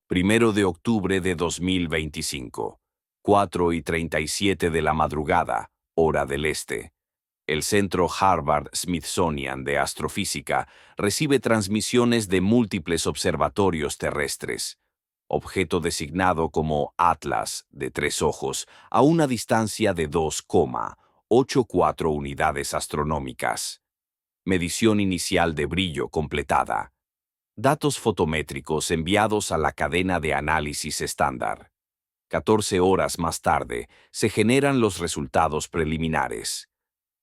1 de octubre de 2025, 4:37 de la madrugada, hora del este. El Centro Harvard-Smithsonian de Astrofísica recibe transmisiones de múltiples observatorios terrestres. Objeto designado como Atlas, de 3 ojos, a una distancia de 2,84 unidades astronómicas. Medición inicial de brillo completada. Datos fotométricos enviados a la cadena de análisis estándar. 14 horas más tarde, se generan los resultados preliminares.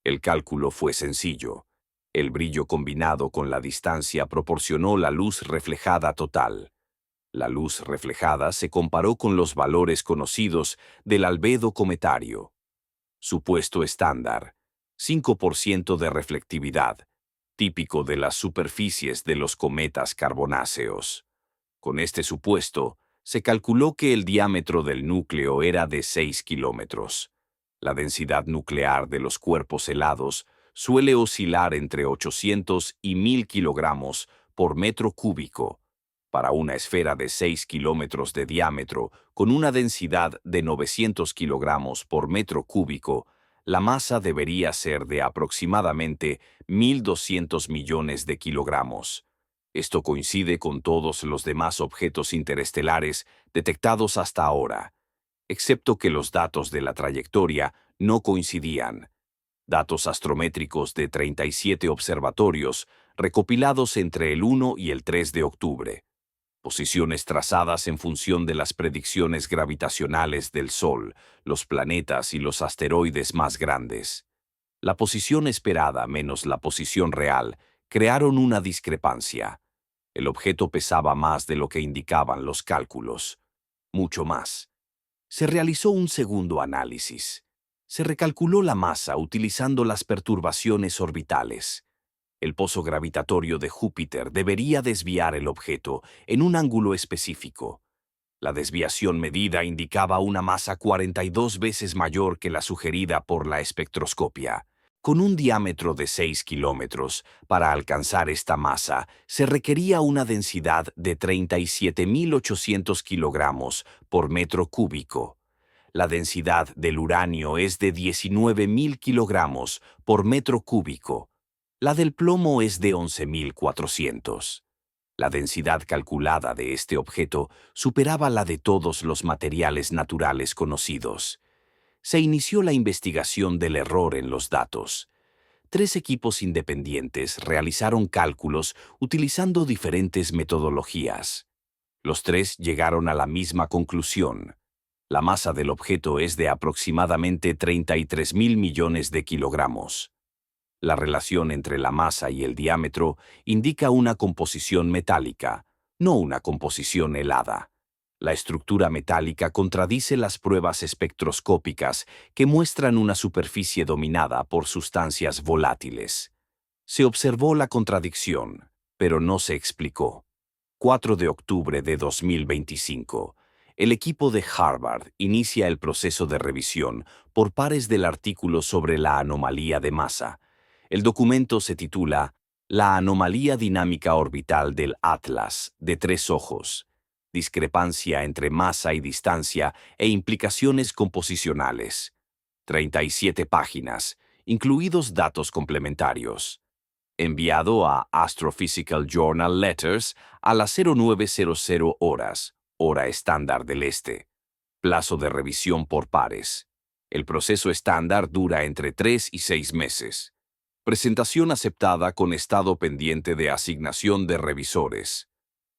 El cálculo fue sencillo. El brillo combinado con la distancia proporcionó la luz reflejada total. La luz reflejada se comparó con los valores conocidos del albedo cometario. Supuesto estándar: 5% de reflectividad, típico de las superficies de los cometas carbonáceos. Con este supuesto, se calculó que el diámetro del núcleo era de 6 kilómetros. La densidad nuclear de los cuerpos helados suele oscilar entre 800 y 1000 kilogramos por metro cúbico. Para una esfera de 6 kilómetros de diámetro con una densidad de 900 kilogramos por metro cúbico, la masa debería ser de aproximadamente 1.200 millones de kilogramos. Esto coincide con todos los demás objetos interestelares detectados hasta ahora, excepto que los datos de la trayectoria no coincidían. Datos astrométricos de 37 observatorios recopilados entre el 1 y el 3 de octubre. Posiciones trazadas en función de las predicciones gravitacionales del Sol, los planetas y los asteroides más grandes. La posición esperada menos la posición real crearon una discrepancia. El objeto pesaba más de lo que indicaban los cálculos. Mucho más. Se realizó un segundo análisis. Se recalculó la masa utilizando las perturbaciones orbitales. El pozo gravitatorio de Júpiter debería desviar el objeto en un ángulo específico. La desviación medida indicaba una masa 42 veces mayor que la sugerida por la espectroscopia. Con un diámetro de 6 kilómetros, para alcanzar esta masa, se requería una densidad de 37.800 kilogramos por metro cúbico. La densidad del uranio es de 19.000 kilogramos por metro cúbico. La del plomo es de 11.400. La densidad calculada de este objeto superaba la de todos los materiales naturales conocidos. Se inició la investigación del error en los datos. 3 equipos independientes realizaron cálculos utilizando diferentes metodologías. Los 3 llegaron a la misma conclusión. La masa del objeto es de aproximadamente 33.000 millones de kilogramos. La relación entre la masa y el diámetro indica una composición metálica, no una composición helada. La estructura metálica contradice las pruebas espectroscópicas que muestran una superficie dominada por sustancias volátiles. Se observó la contradicción, pero no se explicó. 4 de octubre de 2025. El equipo de Harvard inicia el proceso de revisión por pares del artículo sobre la anomalía de masa. El documento se titula La anomalía dinámica orbital del Atlas, de 3 ojos. Discrepancia entre masa y distancia e implicaciones composicionales. 37 páginas, incluidos datos complementarios. Enviado a Astrophysical Journal Letters a las 0900 horas, hora estándar del este. Plazo de revisión por pares. El proceso estándar dura entre 3 y 6 meses. Presentación aceptada con estado pendiente de asignación de revisores.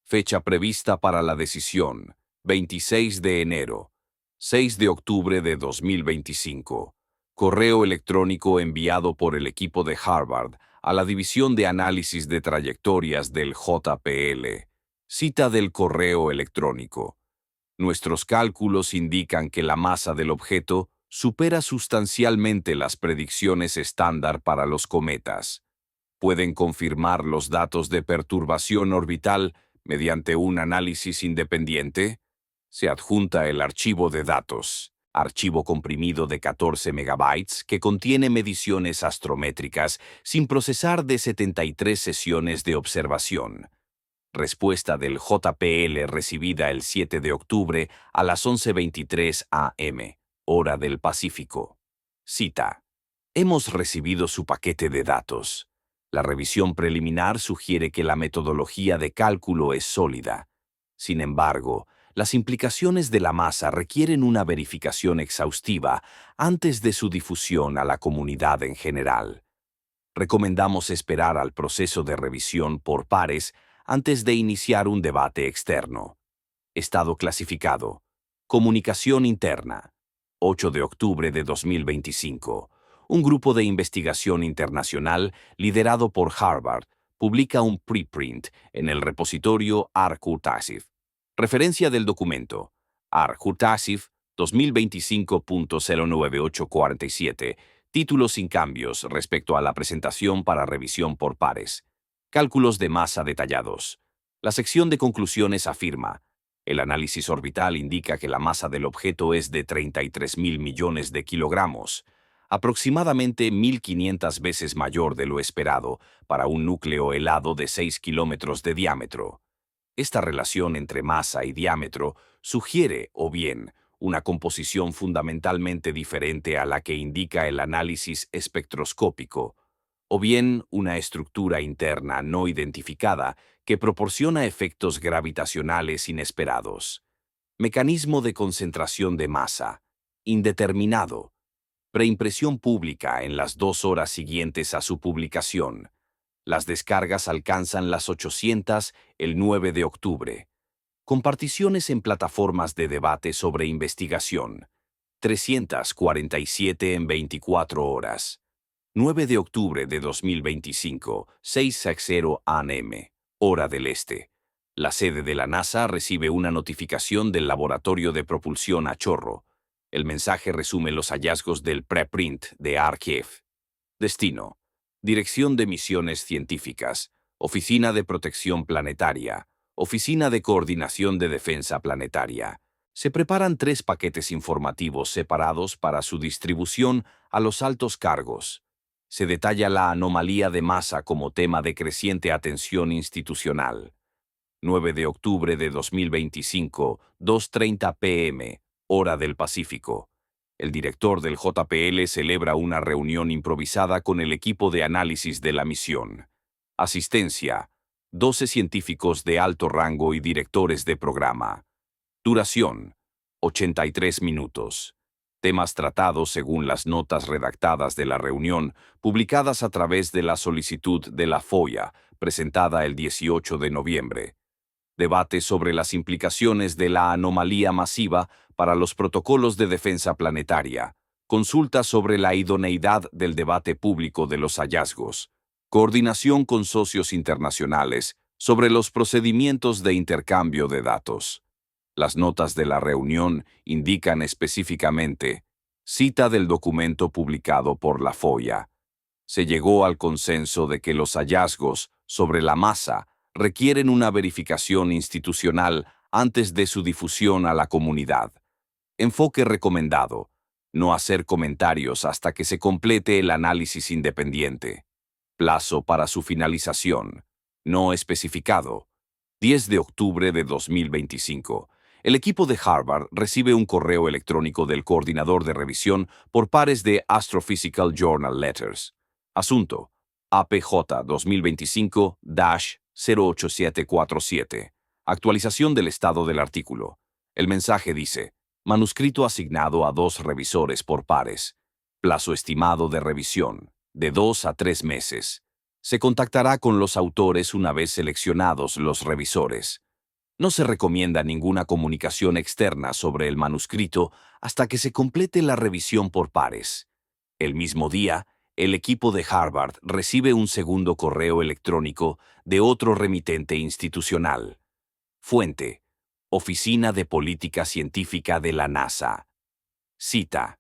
Fecha prevista para la decisión: 26 de enero. 6 de octubre de 2025. Correo electrónico enviado por el equipo de Harvard a la División de Análisis de Trayectorias del JPL. Cita del correo electrónico. Nuestros cálculos indican que la masa del objeto supera sustancialmente las predicciones estándar para los cometas. Pueden confirmar los datos de perturbación orbital mediante un análisis independiente. Se adjunta el archivo de datos, archivo comprimido de 14 megabytes que contiene mediciones astrométricas sin procesar de 73 sesiones de observación. Respuesta del JPL recibida el 7 de octubre a las 11:23 am, hora del Pacífico. Cita. Hemos recibido su paquete de datos. La revisión preliminar sugiere que la metodología de cálculo es sólida. Sin embargo, las implicaciones de la masa requieren una verificación exhaustiva antes de su difusión a la comunidad en general. Recomendamos esperar al proceso de revisión por pares antes de iniciar un debate externo. Estado clasificado. Comunicación interna. 8 de octubre de 2025. Un grupo de investigación internacional liderado por Harvard publica un preprint en el repositorio ARC-UTASIF. Referencia del documento. ARC-UTASIF 2025.09847. Título sin cambios respecto a la presentación para revisión por pares. Cálculos de masa detallados. La sección de conclusiones afirma: el análisis orbital indica que la masa del objeto es de 33.000 millones de kilogramos, aproximadamente 1.500 veces mayor de lo esperado para un núcleo helado de 6 kilómetros de diámetro. Esta relación entre masa y diámetro sugiere, o bien, una composición fundamentalmente diferente a la que indica el análisis espectroscópico, o bien una estructura interna no identificada que proporciona efectos gravitacionales inesperados. Mecanismo de concentración de masa. Indeterminado. Preimpresión pública en las 2 horas siguientes a su publicación. Las descargas alcanzan las 800 el 9 de octubre. Comparticiones en plataformas de debate sobre investigación. 347 en 24 horas. 9 de octubre de 2025, 6:00 am, hora del este. La sede de la NASA recibe una notificación del Laboratorio de Propulsión a Chorro. El mensaje resume los hallazgos del preprint de ARC-IF. Destino. Dirección de Misiones Científicas. Oficina de Protección Planetaria. Oficina de Coordinación de Defensa Planetaria. Se preparan 3 paquetes informativos separados para su distribución a los altos cargos. Se detalla la anomalía de masa como tema de creciente atención institucional. 9 de octubre de 2025, 2:30 p.m., hora del Pacífico. El director del JPL celebra una reunión improvisada con el equipo de análisis de la misión. Asistencia: 12 científicos de alto rango y directores de programa. Duración: 83 minutos. Temas tratados según las notas redactadas de la reunión, publicadas a través de la solicitud de la FOIA, presentada el 18 de noviembre. Debate sobre las implicaciones de la anomalía masiva para los protocolos de defensa planetaria. Consulta sobre la idoneidad del debate público de los hallazgos. Coordinación con socios internacionales sobre los procedimientos de intercambio de datos. Las notas de la reunión indican específicamente: cita del documento publicado por la FOIA. Se llegó al consenso de que los hallazgos sobre la masa requieren una verificación institucional antes de su difusión a la comunidad. Enfoque recomendado: no hacer comentarios hasta que se complete el análisis independiente. Plazo para su finalización: no especificado. 10 de octubre de 2025. El equipo de Harvard recibe un correo electrónico del coordinador de revisión por pares de Astrophysical Journal Letters. Asunto: APJ 2025-08747. Actualización del estado del artículo. El mensaje dice: manuscrito asignado a 2 revisores por pares. Plazo estimado de revisión: de 2 a 3 meses. Se contactará con los autores una vez seleccionados los revisores. No se recomienda ninguna comunicación externa sobre el manuscrito hasta que se complete la revisión por pares. El mismo día, el equipo de Harvard recibe un segundo correo electrónico de otro remitente institucional. Fuente: Oficina de Política Científica de la NASA. Cita: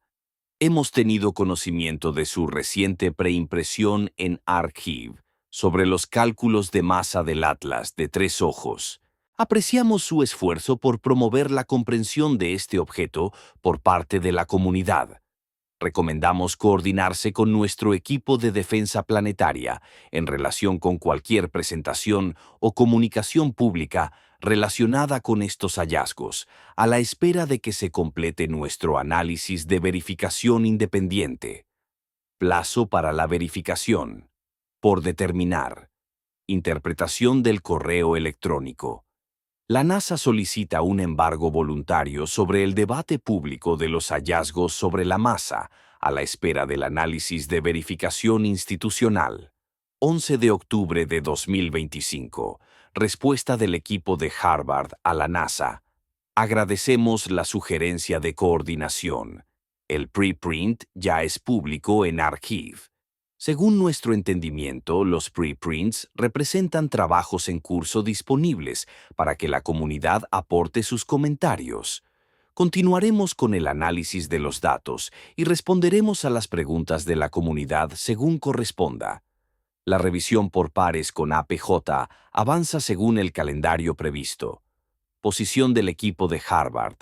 hemos tenido conocimiento de su reciente preimpresión en ARC-IF sobre los cálculos de masa del Atlas de 3 ojos. Apreciamos su esfuerzo por promover la comprensión de este objeto por parte de la comunidad. Recomendamos coordinarse con nuestro equipo de defensa planetaria en relación con cualquier presentación o comunicación pública relacionada con estos hallazgos, a la espera de que se complete nuestro análisis de verificación independiente. Plazo para la verificación. Por determinar. Interpretación del correo electrónico. La NASA solicita un embargo voluntario sobre el debate público de los hallazgos sobre la masa, a la espera del análisis de verificación institucional. 11 de octubre de 2025. Respuesta del equipo de Harvard a la NASA. Agradecemos la sugerencia de coordinación. El preprint ya es público en Archive. Según nuestro entendimiento, los preprints representan trabajos en curso disponibles para que la comunidad aporte sus comentarios. Continuaremos con el análisis de los datos y responderemos a las preguntas de la comunidad según corresponda. La revisión por pares con APJ avanza según el calendario previsto. Posición del equipo de Harvard.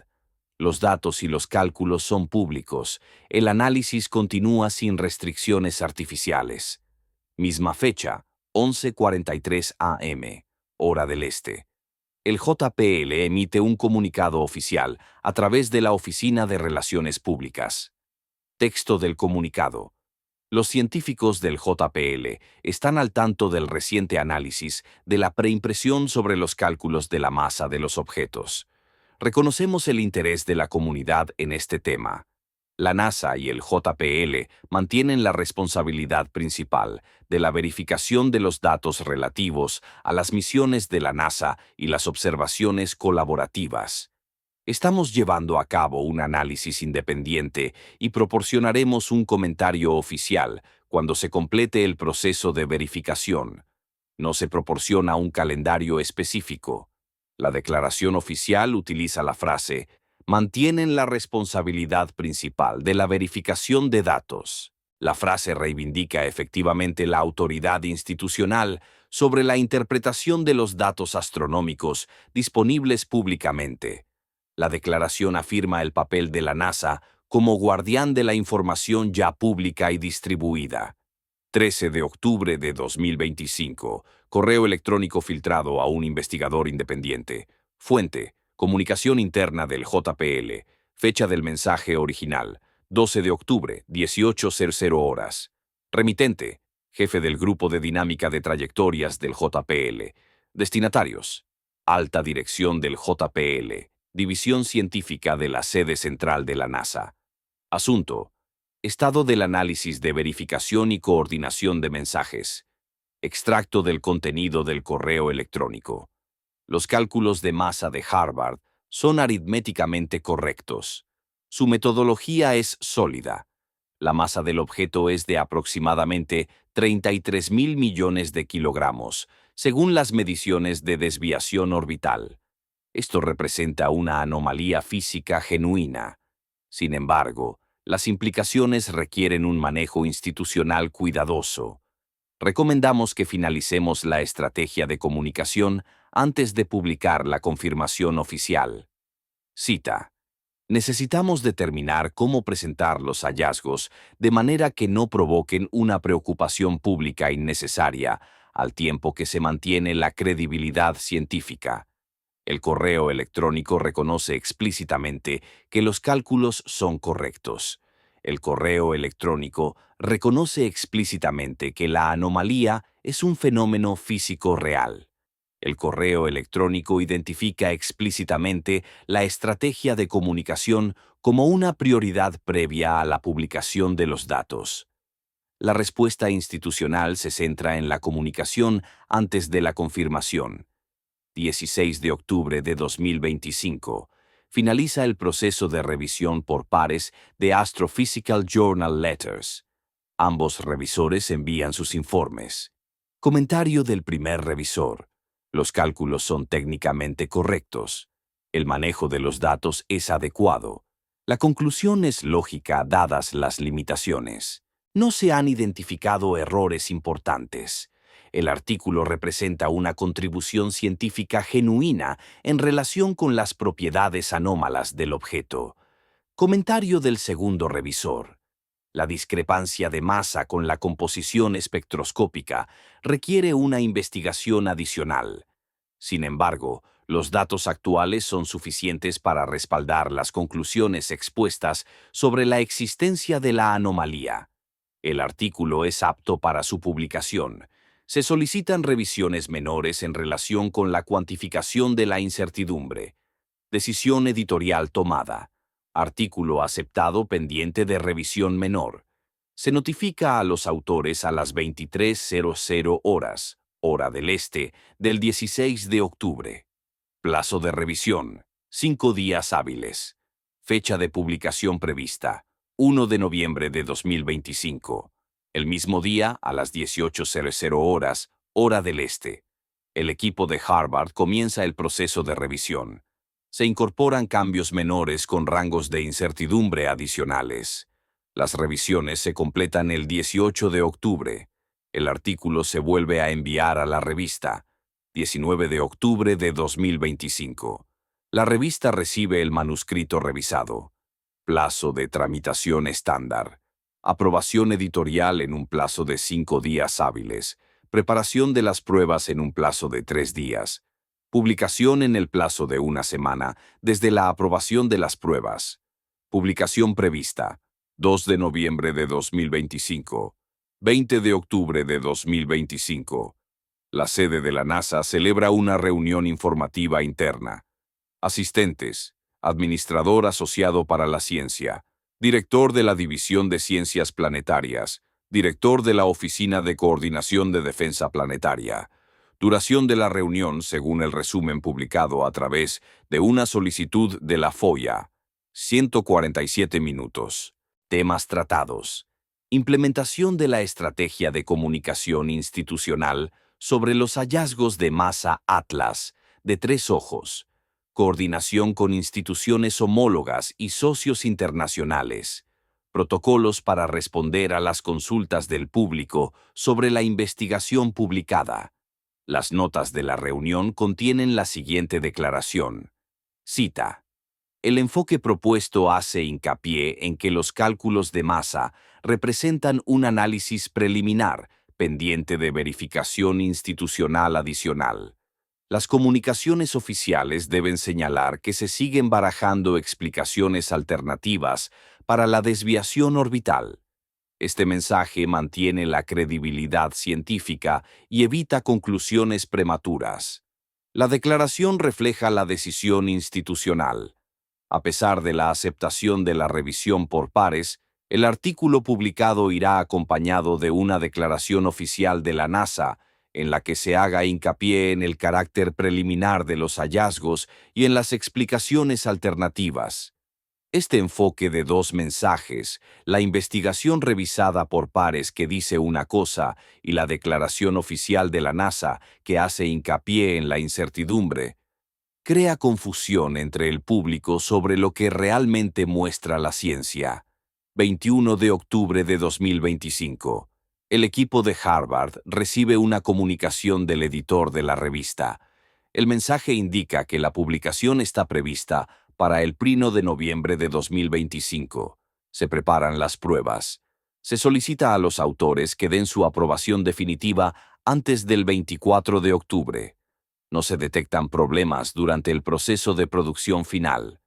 Los datos y los cálculos son públicos. El análisis continúa sin restricciones artificiales. Misma fecha, 11:43 am, hora del este. El JPL emite un comunicado oficial a través de la Oficina de Relaciones Públicas. Texto del comunicado. Los científicos del JPL están al tanto del reciente análisis de la preimpresión sobre los cálculos de la masa de los objetos. Reconocemos el interés de la comunidad en este tema. La NASA y el JPL mantienen la responsabilidad principal de la verificación de los datos relativos a las misiones de la NASA y las observaciones colaborativas. Estamos llevando a cabo un análisis independiente y proporcionaremos un comentario oficial cuando se complete el proceso de verificación. No se proporciona un calendario específico. La declaración oficial utiliza la frase «mantienen la responsabilidad principal de la verificación de datos». La frase reivindica efectivamente la autoridad institucional sobre la interpretación de los datos astronómicos disponibles públicamente. La declaración afirma el papel de la NASA como guardián de la información ya pública y distribuida. 13 de octubre de 2025. Correo electrónico filtrado a un investigador independiente. Fuente: comunicación interna del JPL. Fecha del mensaje original: 12 de octubre, 18:00 horas. Remitente: jefe del Grupo de Dinámica de Trayectorias del JPL. Destinatarios: Alta Dirección del JPL. División Científica de la Sede Central de la NASA. Asunto: estado del análisis de verificación y coordinación de mensajes. Extracto del contenido del correo electrónico. Los cálculos de masa de Harvard son aritméticamente correctos. Su metodología es sólida. La masa del objeto es de aproximadamente 33.000 millones de kilogramos, según las mediciones de desviación orbital. Esto representa una anomalía física genuina. Sin embargo, las implicaciones requieren un manejo institucional cuidadoso. Recomendamos que finalicemos la estrategia de comunicación antes de publicar la confirmación oficial. Cita: necesitamos determinar cómo presentar los hallazgos de manera que no provoquen una preocupación pública innecesaria, al tiempo que se mantiene la credibilidad científica. El correo electrónico reconoce explícitamente que los cálculos son correctos. El correo electrónico reconoce explícitamente que la anomalía es un fenómeno físico real. El correo electrónico identifica explícitamente la estrategia de comunicación como una prioridad previa a la publicación de los datos. La respuesta institucional se centra en la comunicación antes de la confirmación. 16 de octubre de 2025. Finaliza el proceso de revisión por pares de Astrophysical Journal Letters. Ambos revisores envían sus informes. Comentario del primer revisor. Los cálculos son técnicamente correctos. El manejo de los datos es adecuado. La conclusión es lógica dadas las limitaciones. No se han identificado errores importantes. El artículo representa una contribución científica genuina en relación con las propiedades anómalas del objeto. Comentario del segundo revisor. La discrepancia de masa con la composición espectroscópica requiere una investigación adicional. Sin embargo, los datos actuales son suficientes para respaldar las conclusiones expuestas sobre la existencia de la anomalía. El artículo es apto para su publicación. Se solicitan revisiones menores en relación con la cuantificación de la incertidumbre. Decisión editorial tomada. Artículo aceptado pendiente de revisión menor. Se notifica a los autores a las 23:00 horas, hora del este, del 16 de octubre. Plazo de revisión: 5 días hábiles. Fecha de publicación prevista: 1 de noviembre de 2025. El mismo día, a las 18:00 horas, hora del este. El equipo de Harvard comienza el proceso de revisión. Se incorporan cambios menores con rangos de incertidumbre adicionales. Las revisiones se completan el 18 de octubre. El artículo se vuelve a enviar a la revista. 19 de octubre de 2025. La revista recibe el manuscrito revisado. Plazo de tramitación estándar. Aprobación editorial en un plazo de 5 días hábiles. Preparación de las pruebas en un plazo de 3 días. Publicación en el plazo de 1 semana desde la aprobación de las pruebas. Publicación prevista: 2 de noviembre de 2025. 20 de octubre de 2025. La sede de la NASA celebra una reunión informativa interna. Asistentes: Administrador Asociado para la Ciencia, Director de la División de Ciencias Planetarias, Director de la Oficina de Coordinación de Defensa Planetaria. Duración de la reunión según el resumen publicado a través de una solicitud de la FOIA: 147 minutos. Temas tratados: implementación de la estrategia de comunicación institucional sobre los hallazgos de masa Atlas de 3 ojos, coordinación con instituciones homólogas y socios internacionales, protocolos para responder a las consultas del público sobre la investigación publicada. Las notas de la reunión contienen la siguiente declaración. Cita: el enfoque propuesto hace hincapié en que los cálculos de masa representan un análisis preliminar pendiente de verificación institucional adicional. Las comunicaciones oficiales deben señalar que se siguen barajando explicaciones alternativas para la desviación orbital. Este mensaje mantiene la credibilidad científica y evita conclusiones prematuras. La declaración refleja la decisión institucional. A pesar de la aceptación de la revisión por pares, el artículo publicado irá acompañado de una declaración oficial de la NASA, en la que se haga hincapié en el carácter preliminar de los hallazgos y en las explicaciones alternativas. Este enfoque de 2 mensajes, la investigación revisada por pares que dice una cosa y la declaración oficial de la NASA que hace hincapié en la incertidumbre, crea confusión entre el público sobre lo que realmente muestra la ciencia. 21 de octubre de 2025. El equipo de Harvard recibe una comunicación del editor de la revista. El mensaje indica que la publicación está prevista para el 1 de noviembre de 2025. Se preparan las pruebas. Se solicita a los autores que den su aprobación definitiva antes del 24 de octubre. No se detectan problemas durante el proceso de producción final.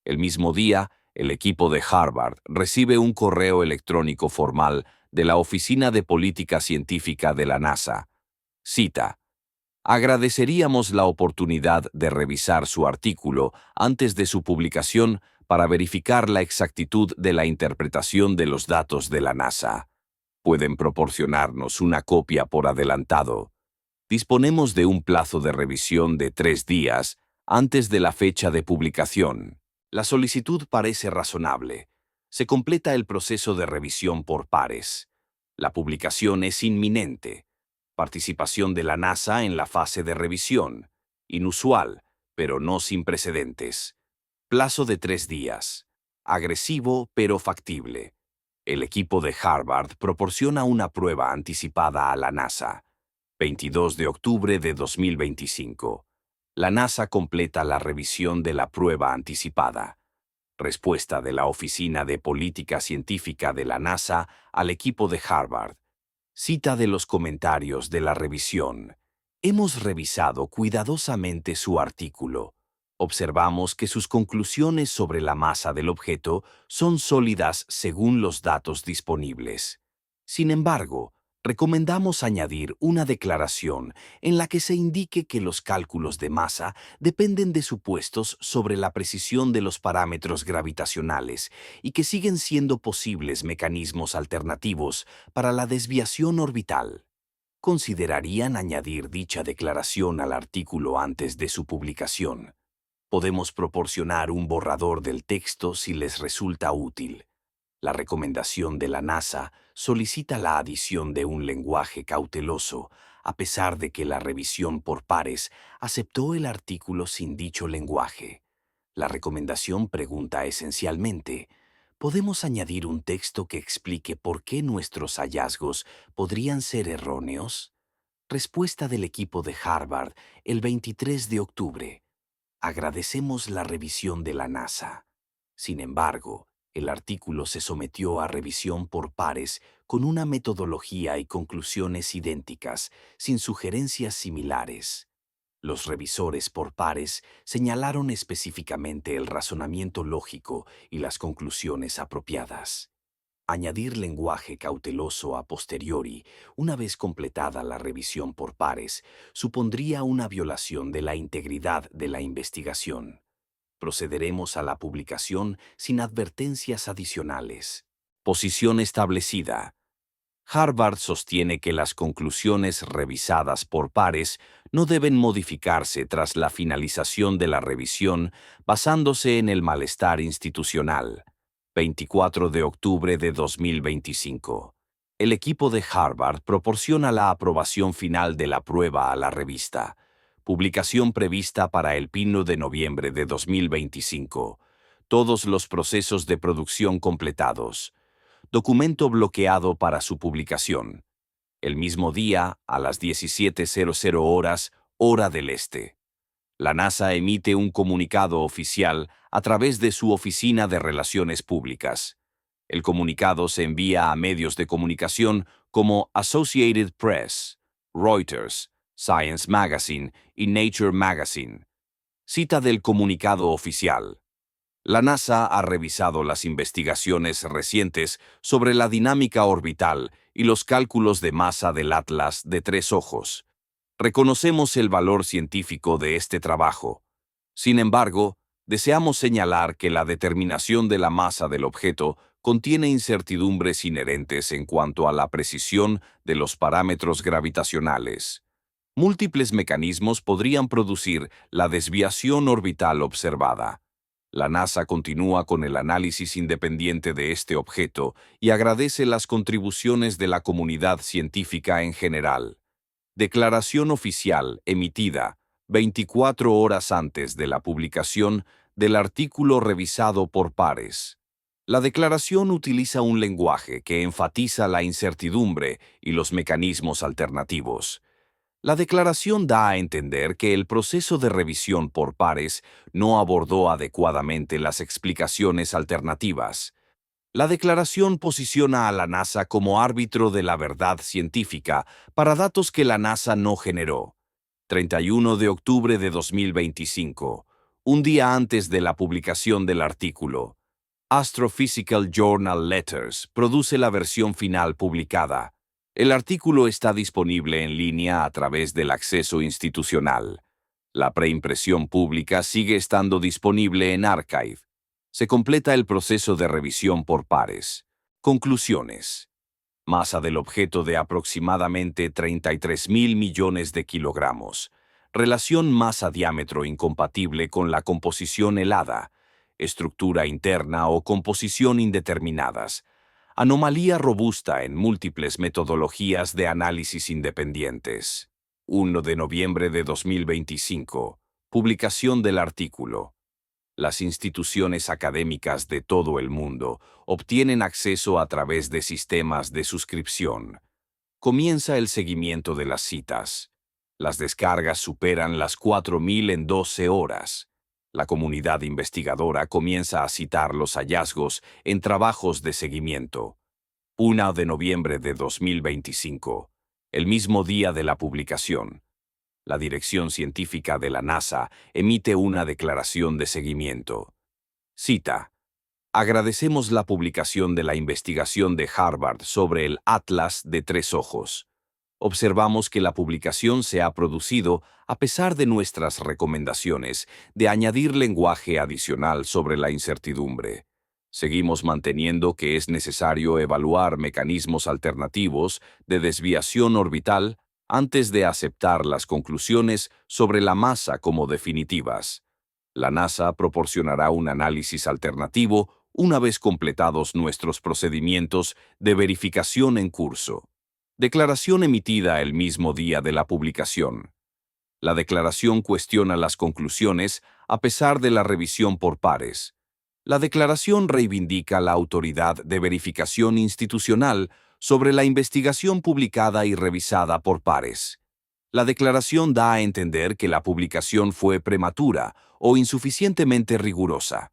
El mismo día, el equipo de Harvard recibe un correo electrónico formal de la Oficina de Política Científica de la NASA. Cita: agradeceríamos la oportunidad de revisar su artículo antes de su publicación para verificar la exactitud de la interpretación de los datos de la NASA. Pueden proporcionarnos una copia por adelantado. Disponemos de un plazo de revisión de 3 días antes de la fecha de publicación. La solicitud parece razonable. Se completa el proceso de revisión por pares. La publicación es inminente. Participación de la NASA en la fase de revisión. Inusual, pero no sin precedentes. Plazo de 3 días. Agresivo, pero factible. El equipo de Harvard proporciona una prueba anticipada a la NASA. 22 de octubre de 2025. La NASA completa la revisión de la prueba anticipada. Respuesta de la Oficina de Política Científica de la NASA al equipo de Harvard. Cita de los comentarios de la revisión. Hemos revisado cuidadosamente su artículo. Observamos que sus conclusiones sobre la masa del objeto son sólidas según los datos disponibles. Sin embargo, recomendamos añadir una declaración en la que se indique que los cálculos de masa dependen de supuestos sobre la precisión de los parámetros gravitacionales y que siguen siendo posibles mecanismos alternativos para la desviación orbital. ¿Considerarían añadir dicha declaración al artículo antes de su publicación? Podemos proporcionar un borrador del texto si les resulta útil. La recomendación de la NASA solicita la adición de un lenguaje cauteloso, a pesar de que la revisión por pares aceptó el artículo sin dicho lenguaje. La recomendación pregunta esencialmente: ¿podemos añadir un texto que explique por qué nuestros hallazgos podrían ser erróneos? Respuesta del equipo de Harvard el 23 de octubre. Agradecemos la revisión de la NASA. Sin embargo, el artículo se sometió a revisión por pares con una metodología y conclusiones idénticas, sin sugerencias similares. Los revisores por pares señalaron específicamente el razonamiento lógico y las conclusiones apropiadas. Añadir lenguaje cauteloso a posteriori, una vez completada la revisión por pares, supondría una violación de la integridad de la investigación. Procederemos a la publicación sin advertencias adicionales. Posición establecida. Harvard sostiene que las conclusiones revisadas por pares no deben modificarse tras la finalización de la revisión basándose en el malestar institucional. 24 de octubre de 2025. El equipo de Harvard proporciona la aprobación final de la prueba a la revista. Publicación prevista para el 1 de noviembre de 2025. Todos los procesos de producción completados. Documento bloqueado para su publicación. El mismo día, a las 17:00 horas, hora del este. La NASA emite un comunicado oficial a través de su Oficina de Relaciones Públicas. El comunicado se envía a medios de comunicación como Associated Press, Reuters, Science Magazine y Nature Magazine. Cita del comunicado oficial. La NASA ha revisado las investigaciones recientes sobre la dinámica orbital y los cálculos de masa del Atlas de Tres Ojos. Reconocemos el valor científico de este trabajo. Sin embargo, deseamos señalar que la determinación de la masa del objeto contiene incertidumbres inherentes en cuanto a la precisión de los parámetros gravitacionales. Múltiples mecanismos podrían producir la desviación orbital observada. La NASA continúa con el análisis independiente de este objeto y agradece las contribuciones de la comunidad científica en general. Declaración oficial emitida 24 horas antes de la publicación del artículo revisado por pares. La declaración utiliza un lenguaje que enfatiza la incertidumbre y los mecanismos alternativos. La declaración da a entender que el proceso de revisión por pares no abordó adecuadamente las explicaciones alternativas. La declaración posiciona a la NASA como árbitro de la verdad científica para datos que la NASA no generó. 31 de octubre de 2025, un día antes de la publicación del artículo. Astrophysical Journal Letters produce la versión final publicada. El artículo está disponible en línea a través del acceso institucional. La preimpresión pública sigue estando disponible en Archive. Se completa el proceso de revisión por pares. Conclusiones. Masa del objeto de aproximadamente 33.000 millones de kilogramos. Relación masa-diámetro incompatible con la composición helada. Estructura interna o composición indeterminadas. Anomalía robusta en múltiples metodologías de análisis independientes. 1 de noviembre de 2025. Publicación del artículo. Las instituciones académicas de todo el mundo obtienen acceso a través de sistemas de suscripción. Comienza el seguimiento de las citas. Las descargas superan las 4.000 en 12 horas. La comunidad investigadora comienza a citar los hallazgos en trabajos de seguimiento. 1 de noviembre de 2025, el mismo día de la publicación. La Dirección Científica de la NASA emite una declaración de seguimiento. Cita: agradecemos la publicación de la investigación de Harvard sobre el Atlas de tres ojos. Observamos que la publicación se ha producido a pesar de nuestras recomendaciones de añadir lenguaje adicional sobre la incertidumbre. Seguimos manteniendo que es necesario evaluar mecanismos alternativos de desviación orbital antes de aceptar las conclusiones sobre la masa como definitivas. La NASA proporcionará un análisis alternativo una vez completados nuestros procedimientos de verificación en curso. Declaración emitida el mismo día de la publicación. La declaración cuestiona las conclusiones a pesar de la revisión por pares. La declaración reivindica la autoridad de verificación institucional sobre la investigación publicada y revisada por pares. La declaración da a entender que la publicación fue prematura o insuficientemente rigurosa.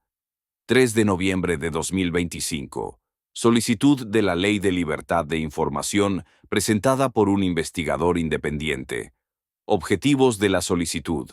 3 de noviembre de 2025. Solicitud de la Ley de Libertad de Información presentada por un investigador independiente. Objetivos de la solicitud.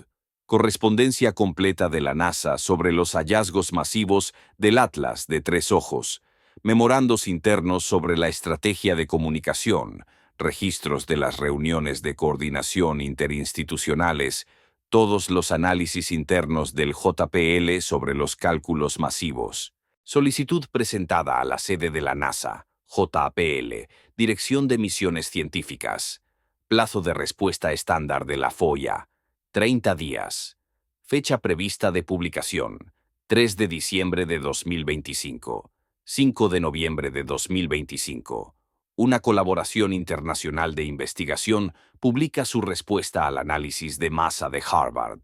Correspondencia completa de la NASA sobre los hallazgos masivos del Atlas de tres ojos. Memorandos internos sobre la estrategia de comunicación. Registros de las reuniones de coordinación interinstitucionales. Todos los análisis internos del JPL sobre los cálculos masivos. Solicitud presentada a la sede de la NASA, JPL, Dirección de Misiones Científicas. Plazo de respuesta estándar de la FOIA, 30 días. Fecha prevista de publicación, 3 de diciembre de 2025, 5 de noviembre de 2025. Una colaboración internacional de investigación publica su respuesta al análisis de masa de Harvard.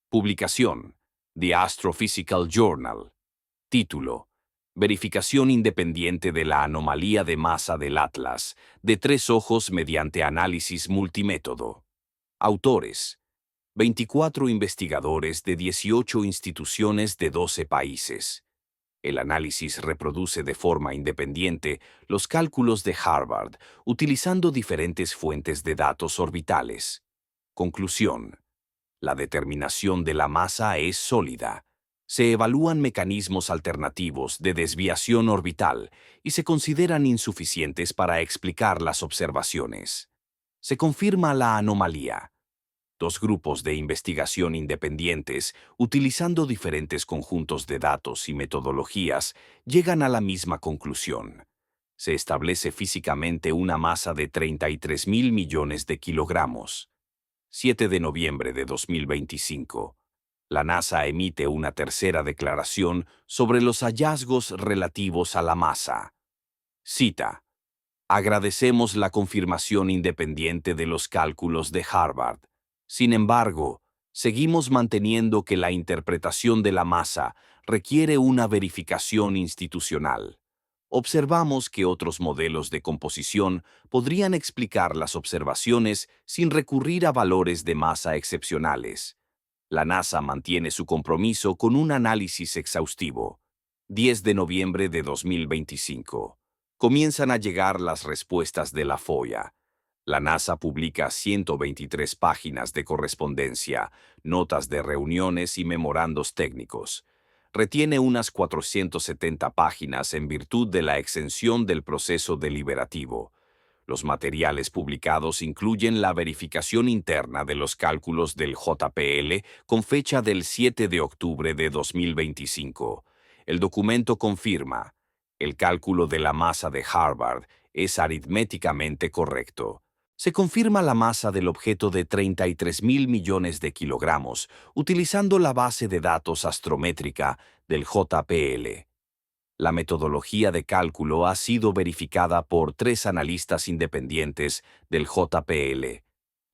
Publicación: The Astrophysical Journal. Título: Verificación independiente de la anomalía de masa del Atlas, de tres ojos mediante análisis multimétodo. Autores: 24 investigadores de 18 instituciones de 12 países. El análisis reproduce de forma independiente los cálculos de Harvard, utilizando diferentes fuentes de datos orbitales. Conclusión: la determinación de la masa es sólida. Se evalúan mecanismos alternativos de desviación orbital y se consideran insuficientes para explicar las observaciones. Se confirma la anomalía. Dos grupos de investigación independientes, utilizando diferentes conjuntos de datos y metodologías, llegan a la misma conclusión. Se establece físicamente una masa de 33.000 millones de kilogramos. 7 de noviembre de 2025. La NASA emite una tercera declaración sobre los hallazgos relativos a la masa. Cita: agradecemos la confirmación independiente de los cálculos de Harvard. Sin embargo, seguimos manteniendo que la interpretación de la masa requiere una verificación institucional. Observamos que otros modelos de composición podrían explicar las observaciones sin recurrir a valores de masa excepcionales. La NASA mantiene su compromiso con un análisis exhaustivo. 10 de noviembre de 2025. Comienzan a llegar las respuestas de la FOIA. La NASA publica 123 páginas de correspondencia, notas de reuniones y memorandos técnicos. Retiene unas 470 páginas en virtud de la exención del proceso deliberativo. Los materiales publicados incluyen la verificación interna de los cálculos del JPL con fecha del 7 de octubre de 2025. El documento confirma: el cálculo de la masa de Harvard es aritméticamente correcto. Se confirma la masa del objeto de 33.000 millones de kilogramos, utilizando la base de datos astrométrica del JPL. La metodología de cálculo ha sido verificada por 3 analistas independientes del JPL.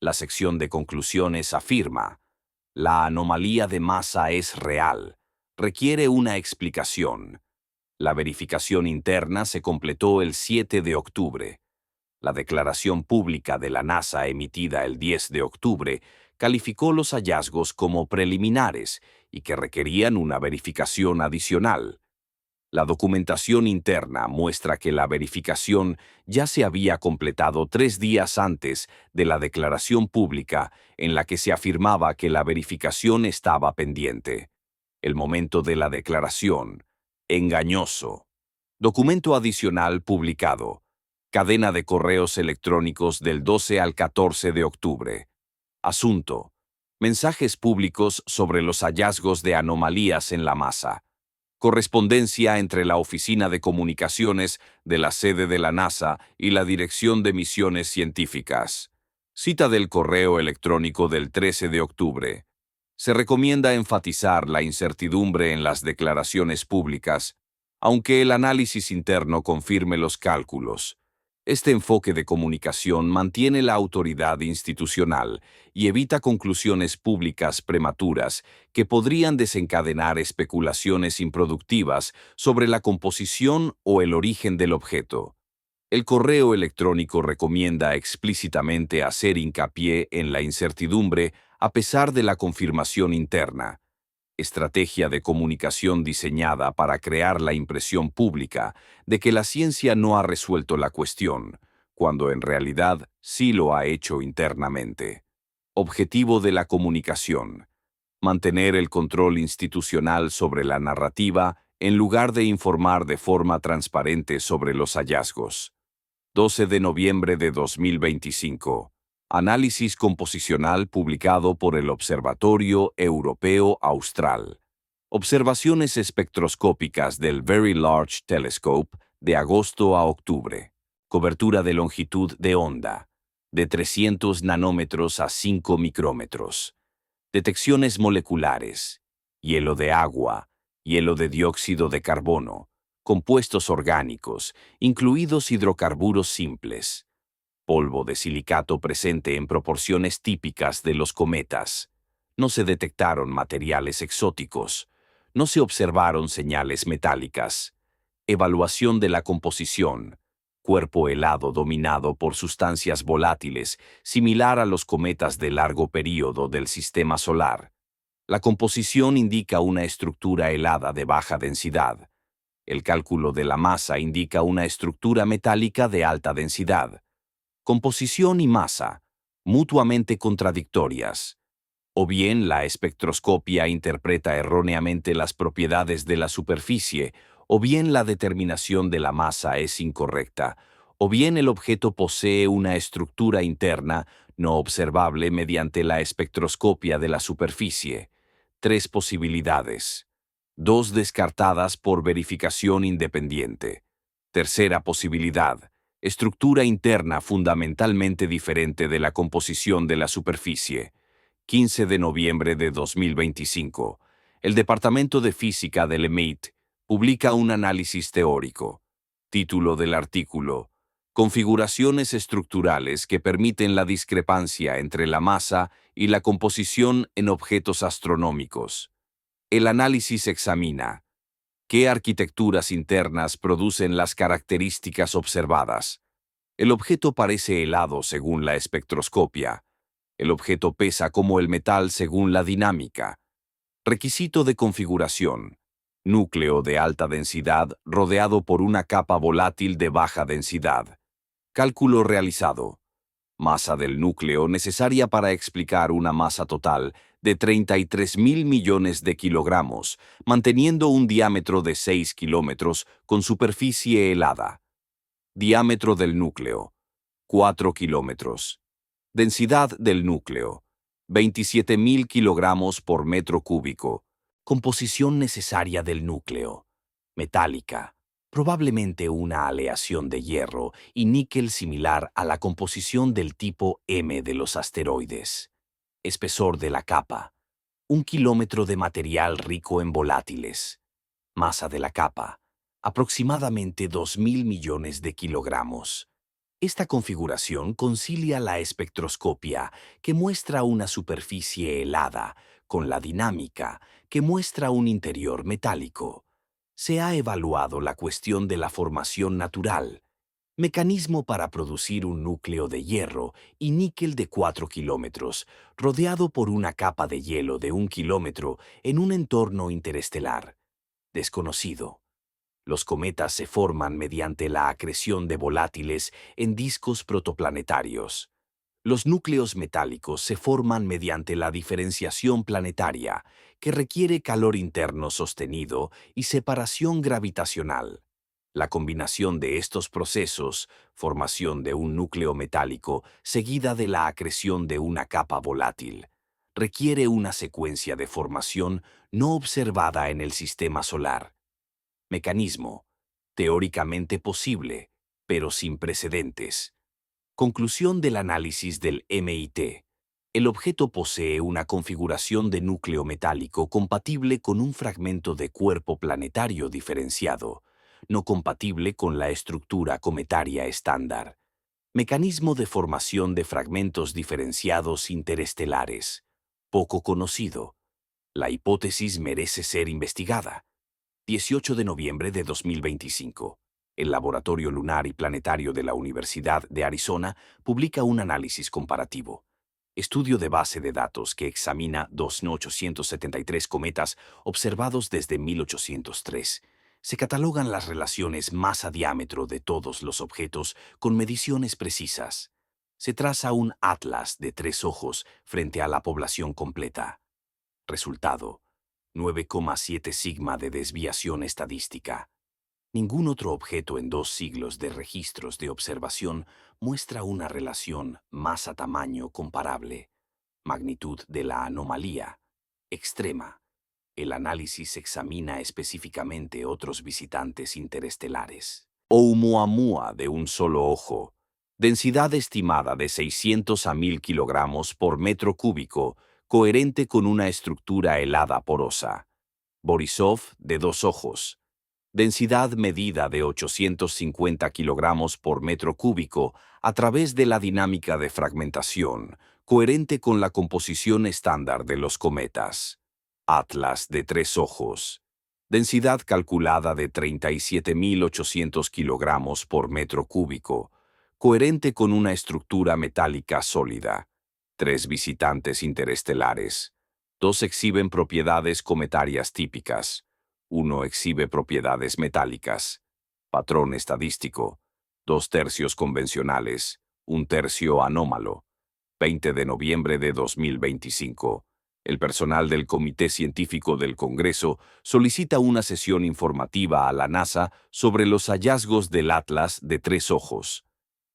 La sección de conclusiones afirma: la anomalía de masa es real, requiere una explicación. La verificación interna se completó el 7 de octubre. La declaración pública de la NASA emitida el 10 de octubre calificó los hallazgos como preliminares y que requerían una verificación adicional. La documentación interna muestra que la verificación ya se había completado 3 días antes de la declaración pública en la que se afirmaba que la verificación estaba pendiente. El momento de la declaración. Engañoso. Documento adicional publicado. Cadena de correos electrónicos del 12 al 14 de octubre. Asunto. Mensajes públicos sobre los hallazgos de anomalías en la masa. Correspondencia entre la Oficina de Comunicaciones de la sede de la NASA y la Dirección de Misiones Científicas. Cita del correo electrónico del 13 de octubre. Se recomienda enfatizar la incertidumbre en las declaraciones públicas, aunque el análisis interno confirme los cálculos. Este enfoque de comunicación mantiene la autoridad institucional y evita conclusiones públicas prematuras que podrían desencadenar especulaciones improductivas sobre la composición o el origen del objeto. El correo electrónico recomienda explícitamente hacer hincapié en la incertidumbre a pesar de la confirmación interna. Estrategia de comunicación diseñada para crear la impresión pública de que la ciencia no ha resuelto la cuestión, cuando en realidad sí lo ha hecho internamente. Objetivo de la comunicación. Mantener el control institucional sobre la narrativa en lugar de informar de forma transparente sobre los hallazgos. 12 de noviembre de 2025. Análisis composicional publicado por el Observatorio Europeo Austral. Observaciones espectroscópicas del Very Large Telescope de agosto a octubre. Cobertura de longitud de onda, de 300 nanómetros a 5 micrómetros. Detecciones moleculares. Hielo de agua, hielo de dióxido de carbono, compuestos orgánicos, incluidos hidrocarburos simples. Polvo de silicato presente en proporciones típicas de los cometas. No se detectaron materiales exóticos. No se observaron señales metálicas. Evaluación de la composición. Cuerpo helado dominado por sustancias volátiles, similar a los cometas de largo período del sistema solar. La composición indica una estructura helada de baja densidad. El cálculo de la masa indica una estructura metálica de alta densidad. Composición y masa, mutuamente contradictorias. O bien la espectroscopia interpreta erróneamente las propiedades de la superficie, o bien la determinación de la masa es incorrecta, o bien el objeto posee una estructura interna no observable mediante la espectroscopia de la superficie. 3 posibilidades. 2 descartadas por verificación independiente. Tercera posibilidad. Estructura interna fundamentalmente diferente de la composición de la superficie. 15 de noviembre de 2025. El Departamento de Física del MIT publica un análisis teórico. Título del artículo: Configuraciones estructurales que permiten la discrepancia entre la masa y la composición en objetos astronómicos. El análisis examina ¿qué arquitecturas internas producen las características observadas? El objeto parece helado según la espectroscopia. El objeto pesa como el metal según la dinámica. Requisito de configuración. Núcleo de alta densidad rodeado por una capa volátil de baja densidad. Cálculo realizado. Masa del núcleo necesaria para explicar una masa total de 33.000 millones de kilogramos, manteniendo un diámetro de 6 kilómetros con superficie helada. Diámetro del núcleo: 4 kilómetros. Densidad del núcleo: 27.000 kilogramos por metro cúbico. Composición necesaria del núcleo: metálica, probablemente una aleación de hierro y níquel similar a la composición del tipo M de los asteroides. Espesor de la capa: 1 kilómetro de material rico en volátiles. Masa de la capa: aproximadamente 2.000 millones de kilogramos. Esta configuración concilia la espectroscopia, que muestra una superficie helada, con la dinámica, que muestra un interior metálico. Se ha evaluado la cuestión de la formación natural. Mecanismo para producir un núcleo de hierro y níquel de 4 kilómetros, rodeado por una capa de hielo de 1 kilómetro en un entorno interestelar. Desconocido. Los cometas se forman mediante la acreción de volátiles en discos protoplanetarios. Los núcleos metálicos se forman mediante la diferenciación planetaria, que requiere calor interno sostenido y separación gravitacional. La combinación de estos procesos, formación de un núcleo metálico seguida de la acreción de una capa volátil, requiere una secuencia de formación no observada en el sistema solar. Mecanismo, teóricamente posible, pero sin precedentes. Conclusión del análisis del MIT. El objeto posee una configuración de núcleo metálico compatible con un fragmento de cuerpo planetario diferenciado, no compatible con la estructura cometaria estándar. Mecanismo de formación de fragmentos diferenciados interestelares. Poco conocido. La hipótesis merece ser investigada. 18 de noviembre de 2025. El Laboratorio Lunar y Planetario de la Universidad de Arizona publica un análisis comparativo. Estudio de base de datos que examina 2.873 cometas observados desde 1803. Se catalogan las relaciones masa-diámetro de todos los objetos con mediciones precisas. Se traza un atlas de 3 ojos frente a la población completa. Resultado: 9,7 sigma de desviación estadística. Ningún otro objeto en 2 siglos de registros de observación muestra una relación masa-tamaño comparable. Magnitud de la anomalía: extrema. El análisis examina específicamente otros visitantes interestelares. Oumuamua de un solo ojo. Densidad estimada de 600 a 1000 kilogramos por metro cúbico, coherente con una estructura helada porosa. Borisov de 2 ojos. Densidad medida de 850 kilogramos por metro cúbico a través de la dinámica de fragmentación, coherente con la composición estándar de los cometas. Atlas de 3 ojos. Densidad calculada de 37.800 kilogramos por metro cúbico, coherente con una estructura metálica sólida. 3 visitantes interestelares. 2 exhiben propiedades cometarias típicas. 1 exhibe propiedades metálicas. Patrón estadístico: 2/3 convencionales, 1/3 anómalo. 20 de noviembre de 2025. El personal del Comité Científico del Congreso solicita una sesión informativa a la NASA sobre los hallazgos del Atlas de 3 ojos.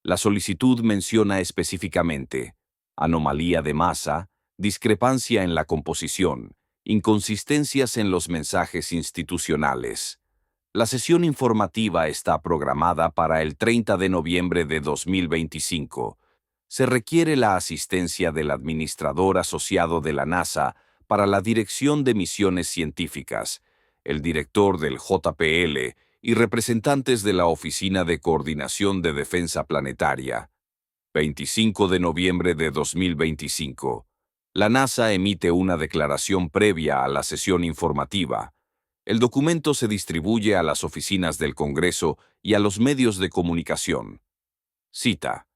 La solicitud menciona específicamente anomalía de masa, discrepancia en la composición, inconsistencias en los mensajes institucionales. La sesión informativa está programada para el 30 de noviembre de 2025. Se requiere la asistencia del administrador asociado de la NASA para la Dirección de Misiones Científicas, el director del JPL y representantes de la Oficina de Coordinación de Defensa Planetaria. 25 de noviembre de 2025. La NASA emite una declaración previa a la sesión informativa. El documento se distribuye a las oficinas del Congreso y a los medios de comunicación. Cita: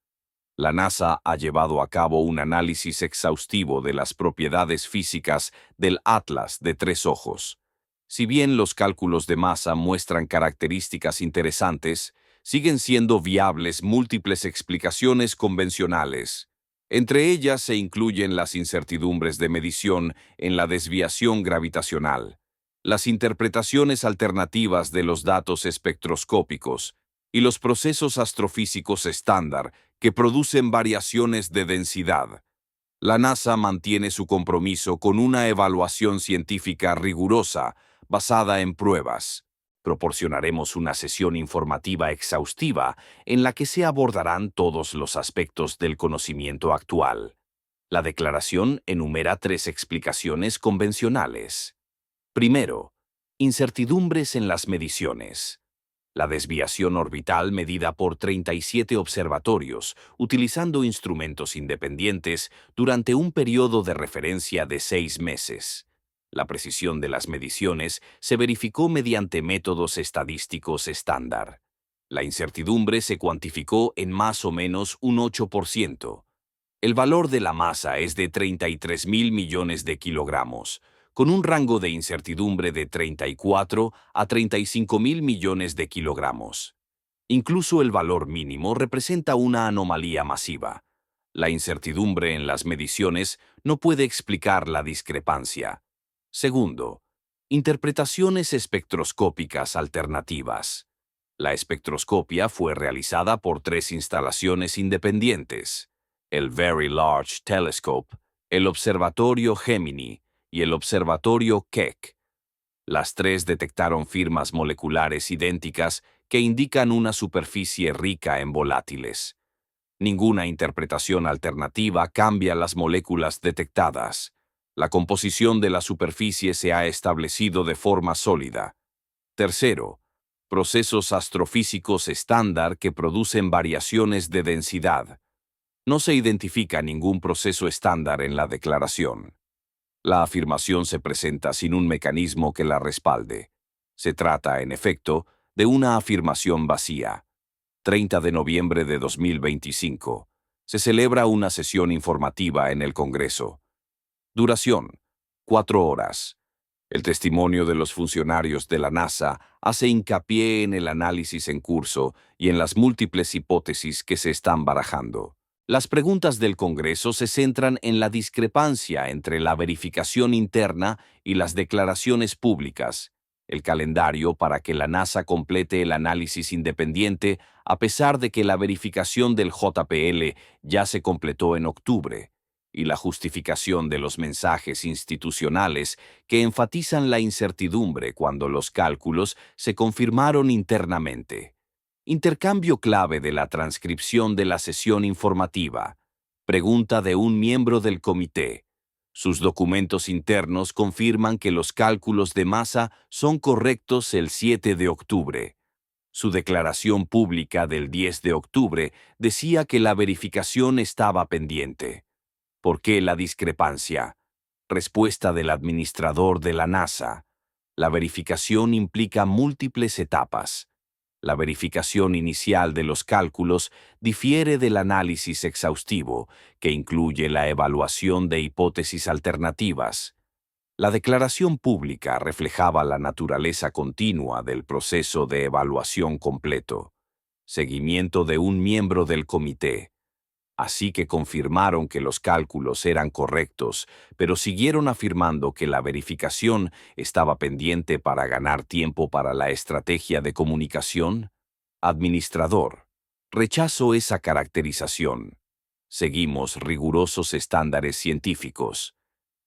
la NASA ha llevado a cabo un análisis exhaustivo de las propiedades físicas del Atlas de 3 ojos. Si bien los cálculos de masa muestran características interesantes, siguen siendo viables múltiples explicaciones convencionales. Entre ellas se incluyen las incertidumbres de medición en la desviación gravitacional, las interpretaciones alternativas de los datos espectroscópicos y los procesos astrofísicos estándar que producen variaciones de densidad. La NASA mantiene su compromiso con una evaluación científica rigurosa basada en pruebas. Proporcionaremos una sesión informativa exhaustiva en la que se abordarán todos los aspectos del conocimiento actual. La declaración enumera 3 explicaciones convencionales. Primero, incertidumbres en las mediciones. La desviación orbital medida por 37 observatorios, utilizando instrumentos independientes durante un periodo de referencia de 6 meses. La precisión de las mediciones se verificó mediante métodos estadísticos estándar. La incertidumbre se cuantificó en más o menos un 8%. El valor de la masa es de 33.000 millones de kilogramos, con un rango de incertidumbre de 34 a 35.000 millones de kilogramos. Incluso el valor mínimo representa una anomalía masiva. La incertidumbre en las mediciones no puede explicar la discrepancia. Segundo, interpretaciones espectroscópicas alternativas. La espectroscopia fue realizada por 3 instalaciones independientes: el Very Large Telescope, el Observatorio Gemini y el Observatorio Keck. Las tres detectaron firmas moleculares idénticas que indican una superficie rica en volátiles. Ninguna interpretación alternativa cambia las moléculas detectadas. La composición de la superficie se ha establecido de forma sólida. Tercero, procesos astrofísicos estándar que producen variaciones de densidad. No se identifica ningún proceso estándar en la declaración. La afirmación se presenta sin un mecanismo que la respalde. Se trata, en efecto, de una afirmación vacía. 30 de noviembre de 2025. Se celebra una sesión informativa en el Congreso. Duración: 4 horas. El testimonio de los funcionarios de la NASA hace hincapié en el análisis en curso y en las múltiples hipótesis que se están barajando. Las preguntas del Congreso se centran en la discrepancia entre la verificación interna y las declaraciones públicas, el calendario para que la NASA complete el análisis independiente a pesar de que la verificación del JPL ya se completó en octubre, y la justificación de los mensajes institucionales que enfatizan la incertidumbre cuando los cálculos se confirmaron internamente. Intercambio clave de la transcripción de la sesión informativa. Pregunta de un miembro del comité. Sus documentos internos confirman que los cálculos de masa son correctos el 7 de octubre. Su declaración pública del 10 de octubre decía que la verificación estaba pendiente. ¿Por qué la discrepancia? Respuesta del administrador de la NASA. La verificación implica múltiples etapas. La verificación inicial de los cálculos difiere del análisis exhaustivo, que incluye la evaluación de hipótesis alternativas. La declaración pública reflejaba la naturaleza continua del proceso de evaluación completo. Seguimiento de un miembro del comité. Así que confirmaron que los cálculos eran correctos, pero siguieron afirmando que la verificación estaba pendiente para ganar tiempo para la estrategia de comunicación. Administrador. Rechazo esa caracterización. Seguimos rigurosos estándares científicos.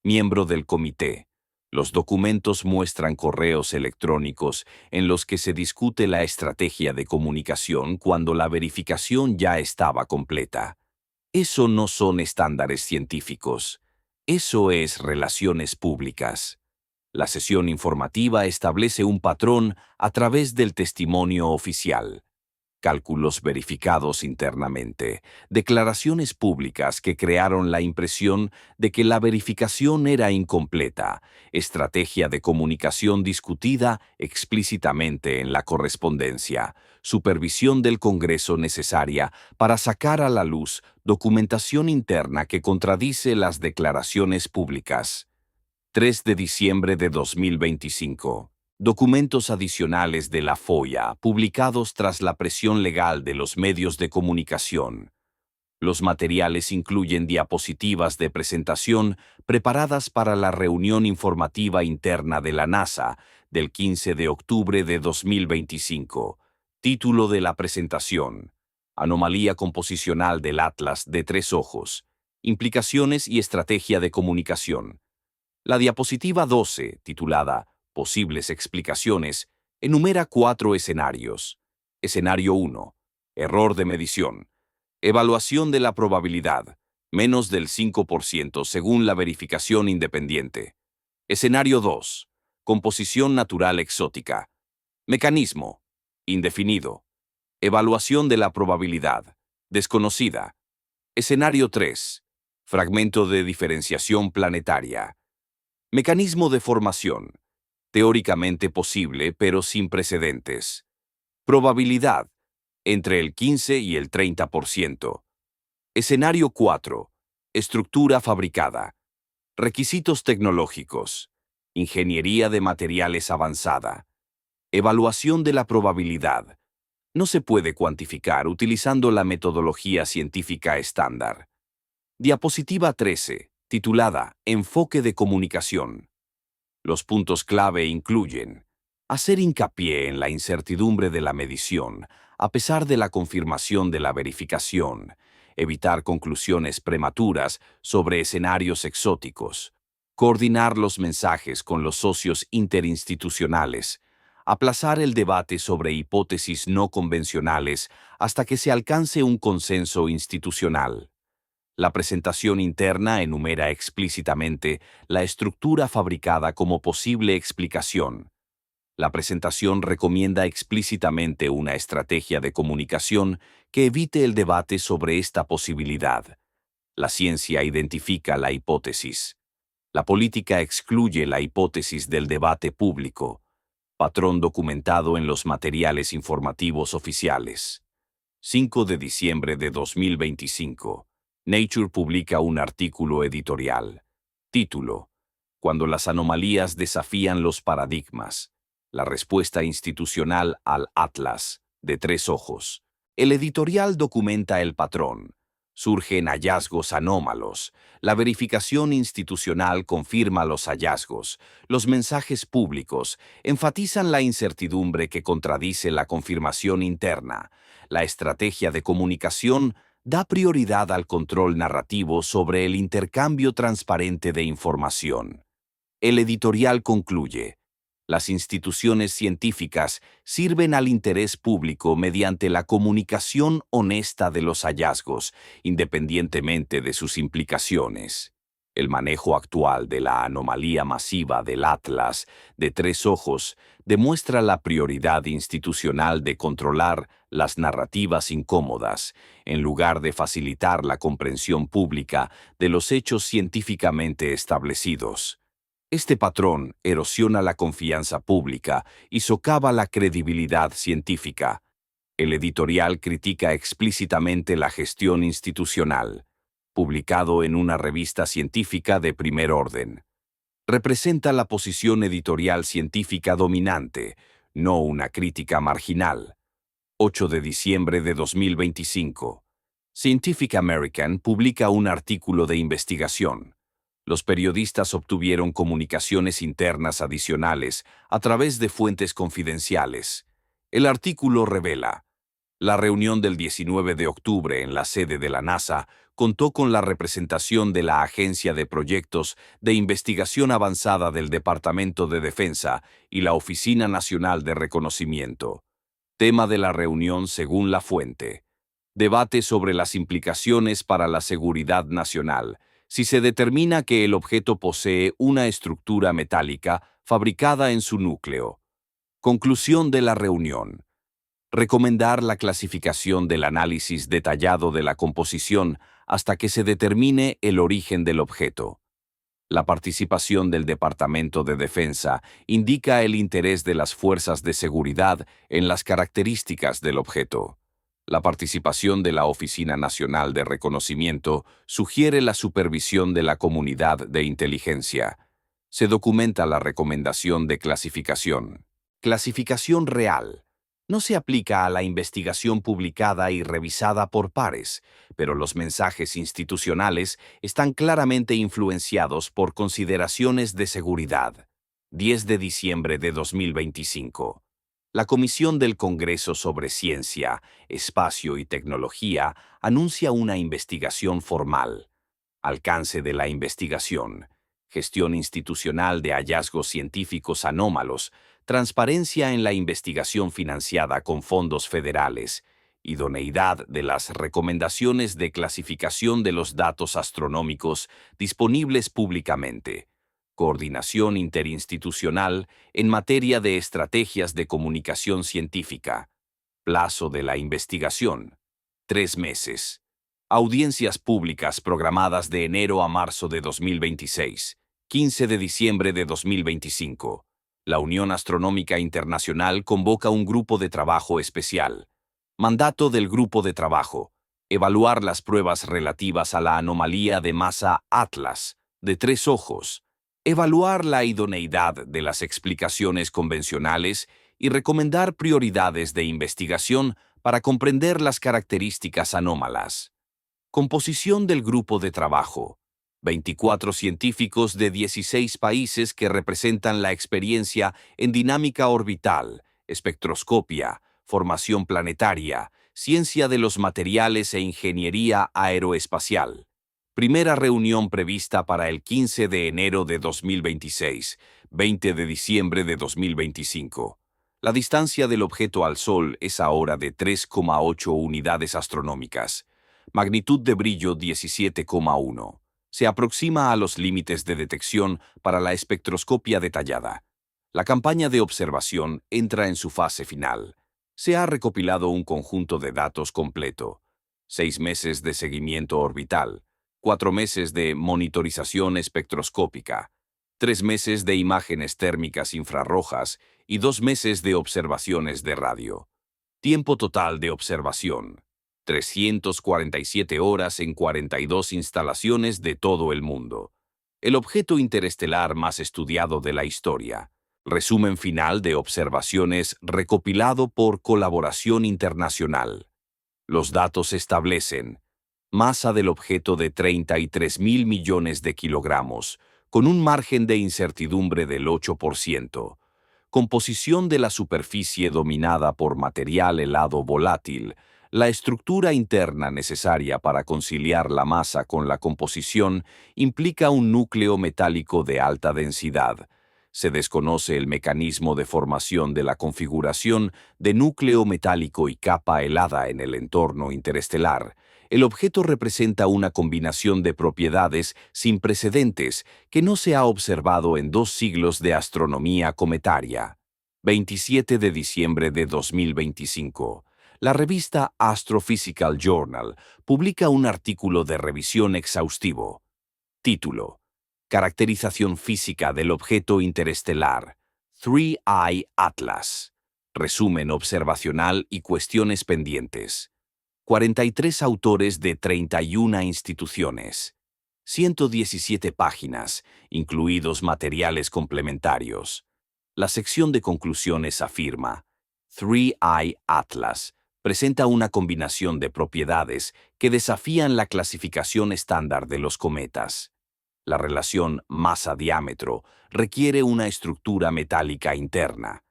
Miembro del comité. Los documentos muestran correos electrónicos en los que se discute la estrategia de comunicación cuando la verificación ya estaba completa. Eso no son estándares científicos. Eso es relaciones públicas. La sesión informativa establece un patrón a través del testimonio oficial. Cálculos verificados internamente, declaraciones públicas que crearon la impresión de que la verificación era incompleta, estrategia de comunicación discutida explícitamente en la correspondencia, supervisión del Congreso necesaria para sacar a la luz documentación interna que contradice las declaraciones públicas. 3 de diciembre de 2025. Documentos adicionales de la FOIA, publicados tras la presión legal de los medios de comunicación. Los materiales incluyen diapositivas de presentación preparadas para la reunión informativa interna de la NASA del 15 de octubre de 2025. Título de la presentación: Anomalía composicional del Atlas de tres ojos. Implicaciones y estrategia de comunicación. La diapositiva 12, titulada Posibles explicaciones, enumera 4 escenarios. Escenario 1. Error de medición. Evaluación de la probabilidad. Menos del 5% según la verificación independiente. Escenario 2. Composición natural exótica. Mecanismo. Indefinido. Evaluación de la probabilidad. Desconocida. Escenario 3. Fragmento de diferenciación planetaria. Mecanismo de formación. Teóricamente posible, pero sin precedentes. Probabilidad. entre el 15 y el 30%. Escenario 4. Estructura fabricada. Requisitos tecnológicos. Ingeniería de materiales avanzada. Evaluación de la probabilidad. No se puede cuantificar utilizando la metodología científica estándar. Diapositiva 13, titulada Enfoque de comunicación. Los puntos clave incluyen hacer hincapié en la incertidumbre de la medición, a pesar de la confirmación de la verificación, evitar conclusiones prematuras sobre escenarios exóticos, coordinar los mensajes con los socios interinstitucionales, aplazar el debate sobre hipótesis no convencionales hasta que se alcance un consenso institucional. La presentación interna enumera explícitamente la estructura fabricada como posible explicación. La presentación recomienda explícitamente una estrategia de comunicación que evite el debate sobre esta posibilidad. La ciencia identifica la hipótesis. La política excluye la hipótesis del debate público. Patrón documentado en los materiales informativos oficiales. 5 de diciembre de 2025. Nature publica un artículo editorial. Título: Cuando las anomalías desafían los paradigmas. La respuesta institucional al Atlas, de 3 ojos. El editorial documenta el patrón. Surgen hallazgos anómalos. La verificación institucional confirma los hallazgos. Los mensajes públicos enfatizan la incertidumbre que contradice la confirmación interna. La estrategia de comunicación da prioridad al control narrativo sobre el intercambio transparente de información. El editorial concluye: las instituciones científicas sirven al interés público mediante la comunicación honesta de los hallazgos, independientemente de sus implicaciones. El manejo actual de la anomalía masiva del Atlas de 3 ojos demuestra la prioridad institucional de controlar las narrativas incómodas, en lugar de facilitar la comprensión pública de los hechos científicamente establecidos. Este patrón erosiona la confianza pública y socava la credibilidad científica. El editorial critica explícitamente la gestión institucional, publicado en una revista científica de primer orden. Representa la posición editorial científica dominante, no una crítica marginal. 8 de diciembre de 2025. Scientific American publica un artículo de investigación. Los periodistas obtuvieron comunicaciones internas adicionales a través de fuentes confidenciales. El artículo revela: la reunión del 19 de octubre en la sede de la NASA contó con la representación de la Agencia de Proyectos de Investigación Avanzada del Departamento de Defensa y la Oficina Nacional de Reconocimiento. Tema de la reunión según la fuente: debate sobre las implicaciones para la seguridad nacional, si se determina que el objeto posee una estructura metálica fabricada en su núcleo. Conclusión de la reunión: recomendar la clasificación del análisis detallado de la composición hasta que se determine el origen del objeto. La participación del Departamento de Defensa indica el interés de las fuerzas de seguridad en las características del objeto. La participación de la Oficina Nacional de Reconocimiento sugiere la supervisión de la comunidad de inteligencia. Se documenta la recomendación de clasificación. Clasificación real. No se aplica a la investigación publicada y revisada por pares, pero los mensajes institucionales están claramente influenciados por consideraciones de seguridad. 10 de diciembre de 2025. La Comisión del Congreso sobre Ciencia, Espacio y Tecnología anuncia una investigación formal. Alcance de la investigación: gestión institucional de hallazgos científicos anómalos, transparencia en la investigación financiada con fondos federales, idoneidad de las recomendaciones de clasificación de los datos astronómicos disponibles públicamente, coordinación interinstitucional en materia de estrategias de comunicación científica, plazo de la investigación: 3 meses. Audiencias públicas programadas de enero a marzo de 2026, 15 de diciembre de 2025. La Unión Astronómica Internacional convoca un grupo de trabajo especial. Mandato del grupo de trabajo: evaluar las pruebas relativas a la anomalía de masa Atlas, de 3 ojos, evaluar la idoneidad de las explicaciones convencionales y recomendar prioridades de investigación para comprender las características anómalas. Composición del grupo de trabajo: 24 científicos de 16 países que representan la experiencia en dinámica orbital, espectroscopia, formación planetaria, ciencia de los materiales e ingeniería aeroespacial. Primera reunión prevista para el 15 de enero de 2026, 20 de diciembre de 2025. La distancia del objeto al Sol es ahora de 3,8 unidades astronómicas. Magnitud de brillo 17,1. Se aproxima a los límites de detección para la espectroscopia detallada. La campaña de observación entra en su fase final. Se ha recopilado un conjunto de datos completo: 6 meses de seguimiento orbital, 4 meses de monitorización espectroscópica, 3 meses de imágenes térmicas infrarrojas y 2 meses de observaciones de radio. Tiempo total de observación: 347 horas en 42 instalaciones de todo el mundo. El objeto interestelar más estudiado de la historia. Resumen final de observaciones recopilado por colaboración internacional. Los datos establecen: masa del objeto de 33.000 millones de kilogramos, con un margen de incertidumbre del 8%. Composición de la superficie dominada por material helado volátil. La estructura interna necesaria para conciliar la masa con la composición implica un núcleo metálico de alta densidad. Se desconoce el mecanismo de formación de la configuración de núcleo metálico y capa helada en el entorno interestelar. El objeto representa una combinación de propiedades sin precedentes que no se ha observado en 2 siglos de astronomía cometaria. 27 de diciembre de 2025. La revista Astrophysical Journal publica un artículo de revisión exhaustivo. Título: Caracterización física del objeto interestelar, 3I Atlas. Resumen observacional y cuestiones pendientes. 43 autores de 31 instituciones. 117 páginas, incluidos materiales complementarios. La sección de conclusiones afirma: 3I Atlas presenta una combinación de propiedades que desafían la clasificación estándar de los cometas. La relación masa-diámetro requiere una estructura metálica interna.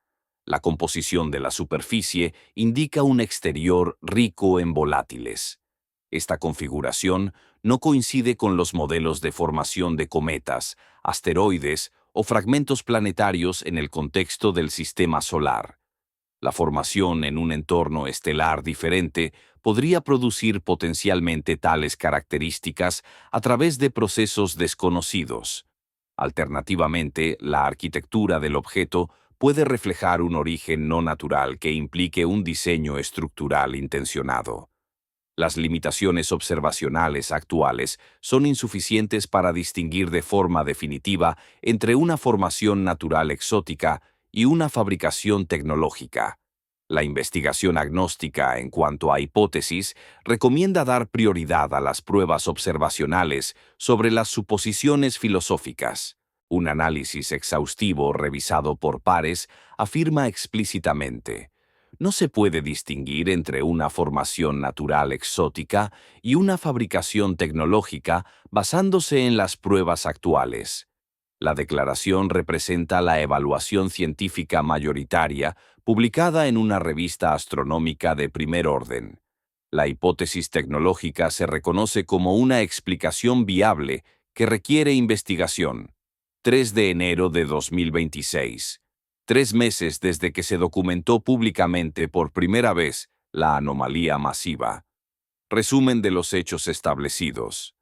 La composición de la superficie indica un exterior rico en volátiles. Esta configuración no coincide con los modelos de formación de cometas, asteroides o fragmentos planetarios en el contexto del sistema solar. La formación en un entorno estelar diferente podría producir potencialmente tales características a través de procesos desconocidos. Alternativamente, la arquitectura del objeto puede reflejar un origen no natural que implique un diseño estructural intencionado. Las limitaciones observacionales actuales son insuficientes para distinguir de forma definitiva entre una formación natural exótica y una fabricación tecnológica. La investigación agnóstica en cuanto a hipótesis recomienda dar prioridad a las pruebas observacionales sobre las suposiciones filosóficas. Un análisis exhaustivo revisado por pares afirma explícitamente: no se puede distinguir entre una formación natural exótica y una fabricación tecnológica basándose en las pruebas actuales. La declaración representa la evaluación científica mayoritaria publicada en una revista astronómica de primer orden. La hipótesis tecnológica se reconoce como una explicación viable que requiere investigación. 3 de enero de 2026. 3 meses desde que se documentó públicamente por primera vez la anomalía masiva. Resumen de los hechos establecidos.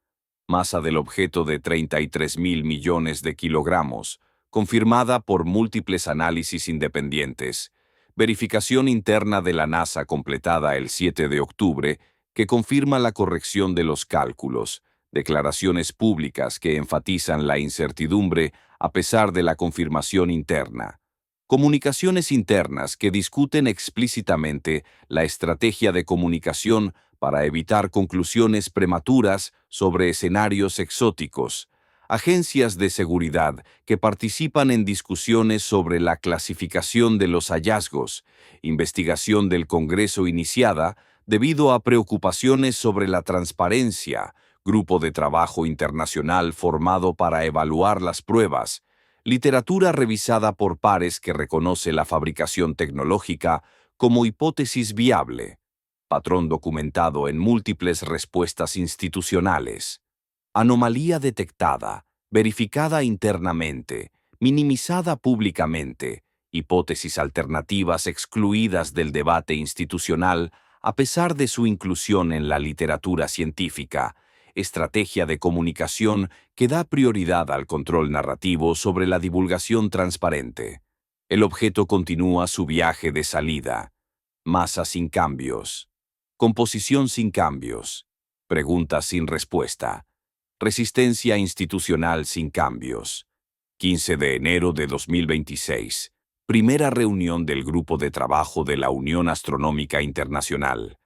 Masa del objeto de 33.000 millones de kilogramos, confirmada por múltiples análisis independientes. Verificación interna de la NASA completada el 7 de octubre, que confirma la corrección de los cálculos. Declaraciones públicas que enfatizan la incertidumbre a pesar de la confirmación interna. Comunicaciones internas que discuten explícitamente la estrategia de comunicación para evitar conclusiones prematuras sobre escenarios exóticos. Agencias de seguridad que participan en discusiones sobre la clasificación de los hallazgos. Investigación del Congreso iniciada debido a preocupaciones sobre la transparencia. Grupo de trabajo internacional formado para evaluar las pruebas. Literatura revisada por pares que reconoce la fabricación tecnológica como hipótesis viable. Patrón documentado en múltiples respuestas institucionales. Anomalía detectada, verificada internamente, minimizada públicamente. Hipótesis alternativas excluidas del debate institucional a pesar de su inclusión en la literatura científica. Estrategia de comunicación que da prioridad al control narrativo sobre la divulgación transparente. El objeto continúa su viaje de salida. Masa sin cambios. Composición sin cambios. Preguntas sin respuesta. Resistencia institucional sin cambios. 15 de enero de 2026. Primera reunión del Grupo de Trabajo de la Unión Astronómica Internacional.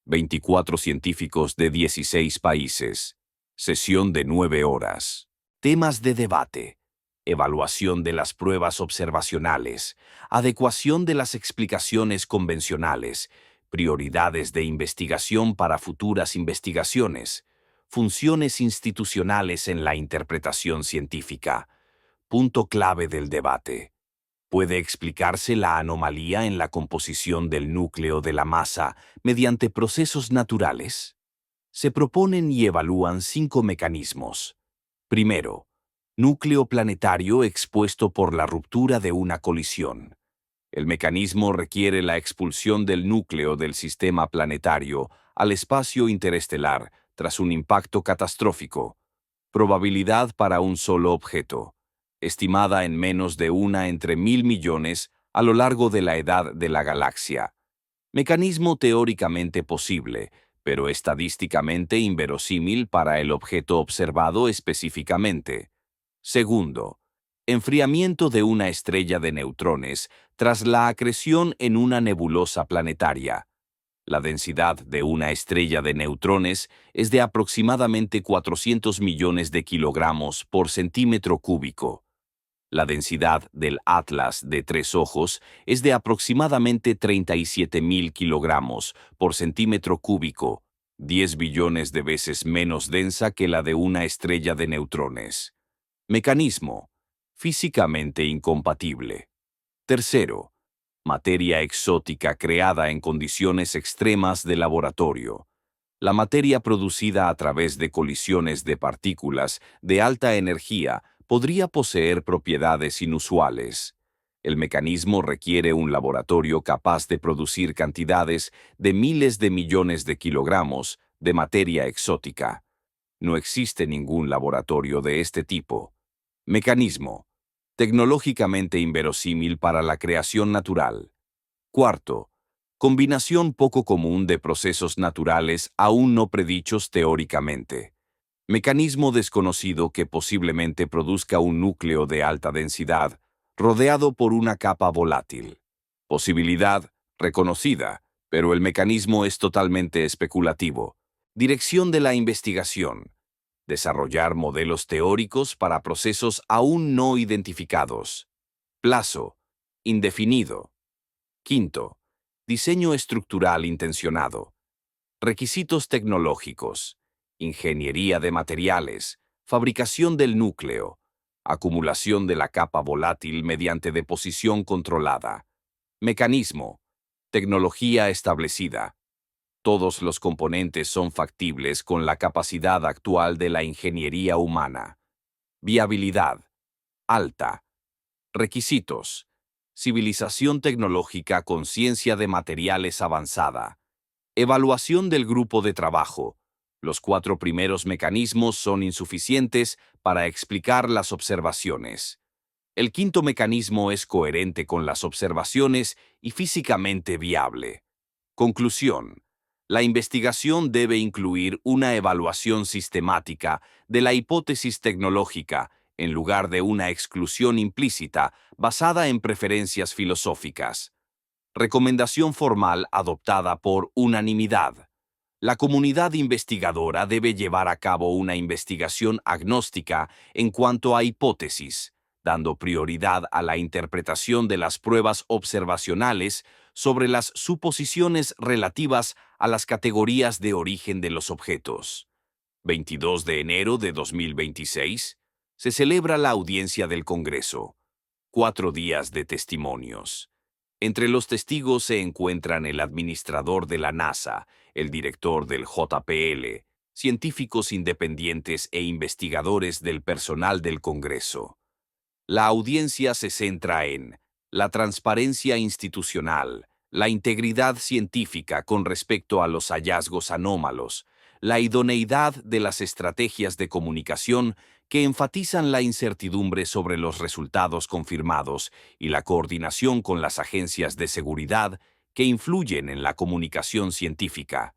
24 científicos de 16 países. Sesión de 9 horas. Temas de debate. Evaluación de las pruebas observacionales. Adecuación de las explicaciones convencionales. Prioridades de investigación para futuras investigaciones. Funciones institucionales en la interpretación científica. Punto clave del debate. ¿Puede explicarse la anomalía en la composición del núcleo de la masa mediante procesos naturales? Se proponen y evalúan 5 mecanismos. Primero, núcleo planetario expuesto por la ruptura de una colisión. El mecanismo requiere la expulsión del núcleo del sistema planetario al espacio interestelar tras un impacto catastrófico. Probabilidad para un solo objeto, estimada en menos de una entre 1000 millones a lo largo de la edad de la galaxia. Mecanismo teóricamente posible, pero estadísticamente inverosímil para el objeto observado específicamente. Segundo, enfriamiento de una estrella de neutrones tras la acreción en una nebulosa planetaria. La densidad de una estrella de neutrones es de aproximadamente 400 millones de kilogramos por centímetro cúbico. La densidad del Atlas de 3 ojos es de aproximadamente 37.000 kilogramos por centímetro cúbico, 10 billones de veces menos densa que la de una estrella de neutrones. Mecanismo: físicamente incompatible. Tercero, materia exótica creada en condiciones extremas de laboratorio. La materia producida a través de colisiones de partículas de alta energía podría poseer propiedades inusuales. El mecanismo requiere un laboratorio capaz de producir cantidades de miles de millones de kilogramos de materia exótica. No existe ningún laboratorio de este tipo. Mecanismo: tecnológicamente inverosímil para la creación natural. Cuarto, combinación poco común de procesos naturales aún no predichos teóricamente. Mecanismo desconocido que posiblemente produzca un núcleo de alta densidad, rodeado por una capa volátil. Posibilidad reconocida, pero el mecanismo es totalmente especulativo. Dirección de la investigación: desarrollar modelos teóricos para procesos aún no identificados. Plazo: indefinido. Quinto, diseño estructural intencionado. Requisitos tecnológicos: ingeniería de materiales, fabricación del núcleo, acumulación de la capa volátil mediante deposición controlada. Mecanismo: tecnología establecida. Todos los componentes son factibles con la capacidad actual de la ingeniería humana. Viabilidad: alta. Requisitos: civilización tecnológica con ciencia de materiales avanzada. Evaluación del grupo de trabajo. Los 4 primeros mecanismos son insuficientes para explicar las observaciones. El quinto mecanismo es coherente con las observaciones y físicamente viable. Conclusión: la investigación debe incluir una evaluación sistemática de la hipótesis tecnológica en lugar de una exclusión implícita basada en preferencias filosóficas. Recomendación formal adoptada por unanimidad. La comunidad investigadora debe llevar a cabo una investigación agnóstica en cuanto a hipótesis, dando prioridad a la interpretación de las pruebas observacionales sobre las suposiciones relativas a las categorías de origen de los objetos. 22 de enero de 2026, se celebra la audiencia del Congreso. 4 días de testimonios. Entre los testigos se encuentran el administrador de la NASA, el director del JPL, científicos independientes e investigadores del personal del Congreso. La audiencia se centra en la transparencia institucional, la integridad científica con respecto a los hallazgos anómalos, la idoneidad de las estrategias de comunicación que enfatizan la incertidumbre sobre los resultados confirmados y la coordinación con las agencias de seguridad que influyen en la comunicación científica.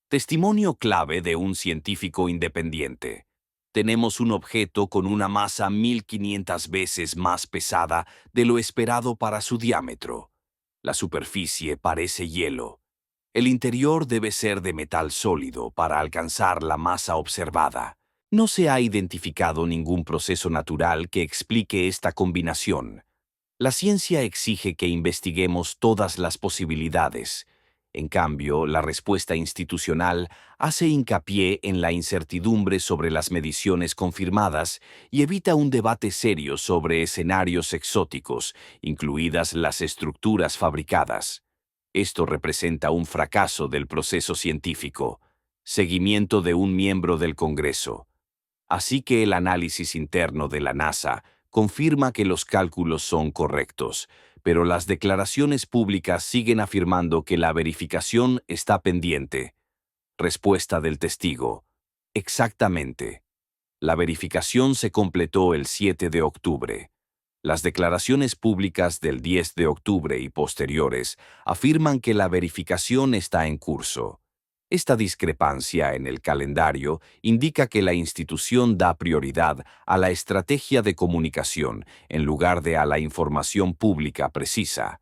Testimonio clave de un científico independiente. Tenemos un objeto con una masa 1500 veces más pesada de lo esperado para su diámetro. La superficie parece hielo. El interior debe ser de metal sólido para alcanzar la masa observada. No se ha identificado ningún proceso natural que explique esta combinación. La ciencia exige que investiguemos todas las posibilidades. En cambio, la respuesta institucional hace hincapié en la incertidumbre sobre las mediciones confirmadas y evita un debate serio sobre escenarios exóticos, incluidas las estructuras fabricadas. Esto representa un fracaso del proceso científico. Seguimiento de un miembro del Congreso. Así que el análisis interno de la NASA confirma que los cálculos son correctos, pero las declaraciones públicas siguen afirmando que la verificación está pendiente. Respuesta del testigo. Exactamente. La verificación se completó el 7 de octubre. Las declaraciones públicas del 10 de octubre y posteriores afirman que la verificación está en curso. Esta discrepancia en el calendario indica que la institución da prioridad a la estrategia de comunicación en lugar de a la información pública precisa.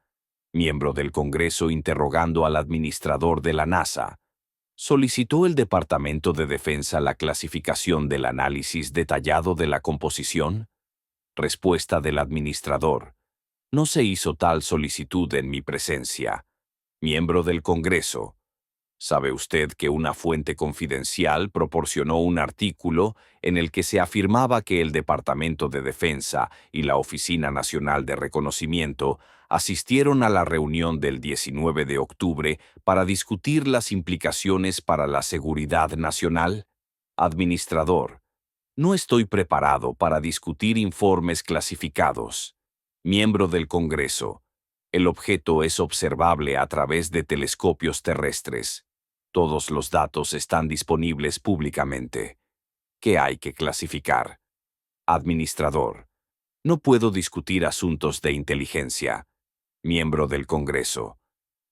Miembro del Congreso interrogando al administrador de la NASA. ¿Solicitó el Departamento de Defensa la clasificación del análisis detallado de la composición? Respuesta del administrador. No se hizo tal solicitud en mi presencia. Miembro del Congreso. ¿Sabe usted que una fuente confidencial proporcionó un artículo en el que se afirmaba que el Departamento de Defensa y la Oficina Nacional de Reconocimiento asistieron a la reunión del 19 de octubre para discutir las implicaciones para la seguridad nacional? Administrador. No estoy preparado para discutir informes clasificados. Miembro del Congreso. El objeto es observable a través de telescopios terrestres. Todos los datos están disponibles públicamente. ¿Qué hay que clasificar? Administrador. No puedo discutir asuntos de inteligencia. Miembro del Congreso.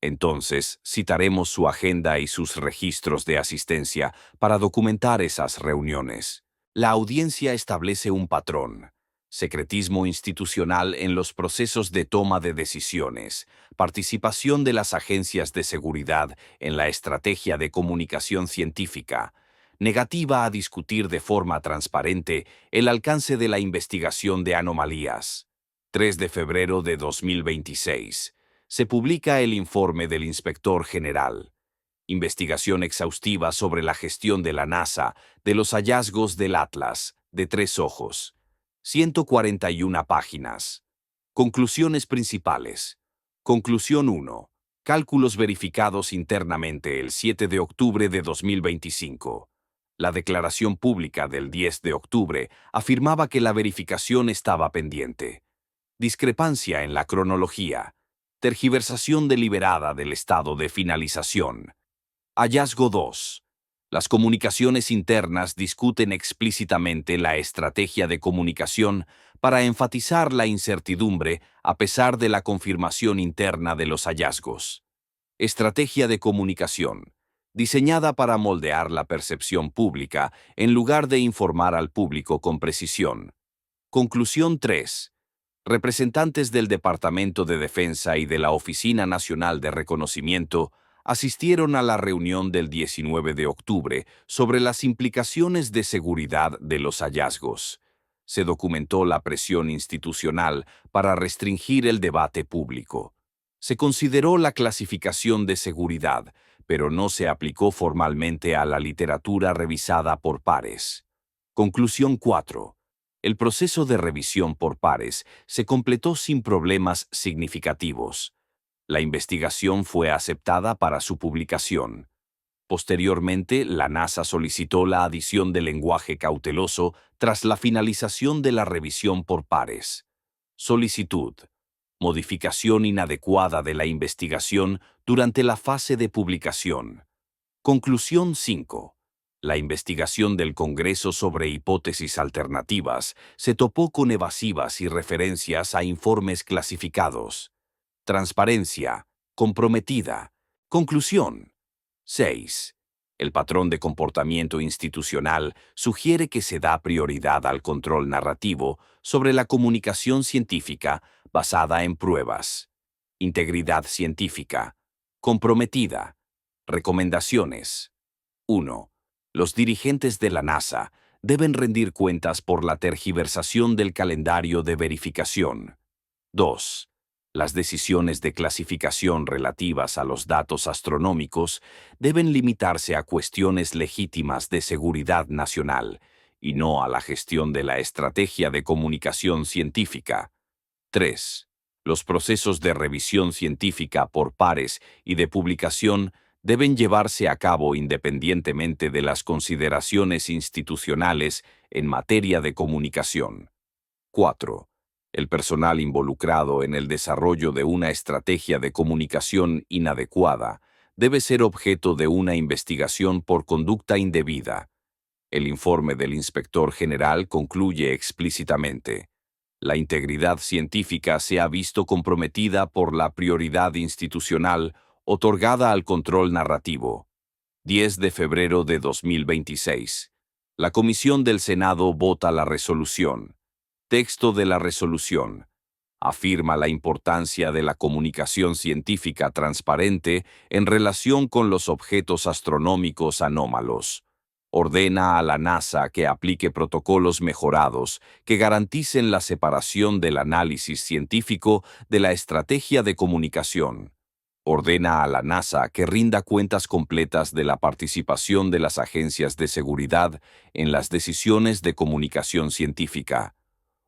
Entonces, citaremos su agenda y sus registros de asistencia para documentar esas reuniones. La audiencia establece un patrón. Secretismo institucional en los procesos de toma de decisiones, participación de las agencias de seguridad en la estrategia de comunicación científica, negativa a discutir de forma transparente el alcance de la investigación de anomalías. 3 de febrero de 2026. Se publica el informe del Inspector General. Investigación exhaustiva sobre la gestión de la NASA de los hallazgos del Atlas, de 3 ojos. 141 páginas. Conclusiones principales. Conclusión 1. Cálculos verificados internamente el 7 de octubre de 2025. La declaración pública del 10 de octubre afirmaba que la verificación estaba pendiente. Discrepancia en la cronología. Tergiversación deliberada del estado de finalización. Hallazgo 2. Las comunicaciones internas discuten explícitamente la estrategia de comunicación para enfatizar la incertidumbre a pesar de la confirmación interna de los hallazgos. Estrategia de comunicación, diseñada para moldear la percepción pública en lugar de informar al público con precisión. Conclusión 3. Representantes del Departamento de Defensa y de la Oficina Nacional de Reconocimiento asistieron a la reunión del 19 de octubre sobre las implicaciones de seguridad de los hallazgos. Se documentó la presión institucional para restringir el debate público. Se consideró la clasificación de seguridad, pero no se aplicó formalmente a la literatura revisada por pares. Conclusión 4. El proceso de revisión por pares se completó sin problemas significativos. La investigación fue aceptada para su publicación. Posteriormente, la NASA solicitó la adición de lenguaje cauteloso tras la finalización de la revisión por pares. Solicitud. Modificación inadecuada de la investigación durante la fase de publicación. Conclusión 5. La investigación del Congreso sobre hipótesis alternativas se topó con evasivas y referencias a informes clasificados. Transparencia. Comprometida. Conclusión. 6. El patrón de comportamiento institucional sugiere que se da prioridad al control narrativo sobre la comunicación científica basada en pruebas. Integridad científica. Comprometida. Recomendaciones. 1. Los dirigentes de la NASA deben rendir cuentas por la tergiversación del calendario de verificación. 2. Las decisiones de clasificación relativas a los datos astronómicos deben limitarse a cuestiones legítimas de seguridad nacional y no a la gestión de la estrategia de comunicación científica. 3. Los procesos de revisión científica por pares y de publicación deben llevarse a cabo independientemente de las consideraciones institucionales en materia de comunicación. 4. El personal involucrado en el desarrollo de una estrategia de comunicación inadecuada debe ser objeto de una investigación por conducta indebida. El informe del inspector general concluye explícitamente: la integridad científica se ha visto comprometida por la prioridad institucional otorgada al control narrativo. 10 de febrero de 2026. La Comisión del Senado vota la resolución. Texto de la resolución. Afirma la importancia de la comunicación científica transparente en relación con los objetos astronómicos anómalos. Ordena a la NASA que aplique protocolos mejorados que garanticen la separación del análisis científico de la estrategia de comunicación. Ordena a la NASA que rinda cuentas completas de la participación de las agencias de seguridad en las decisiones de comunicación científica.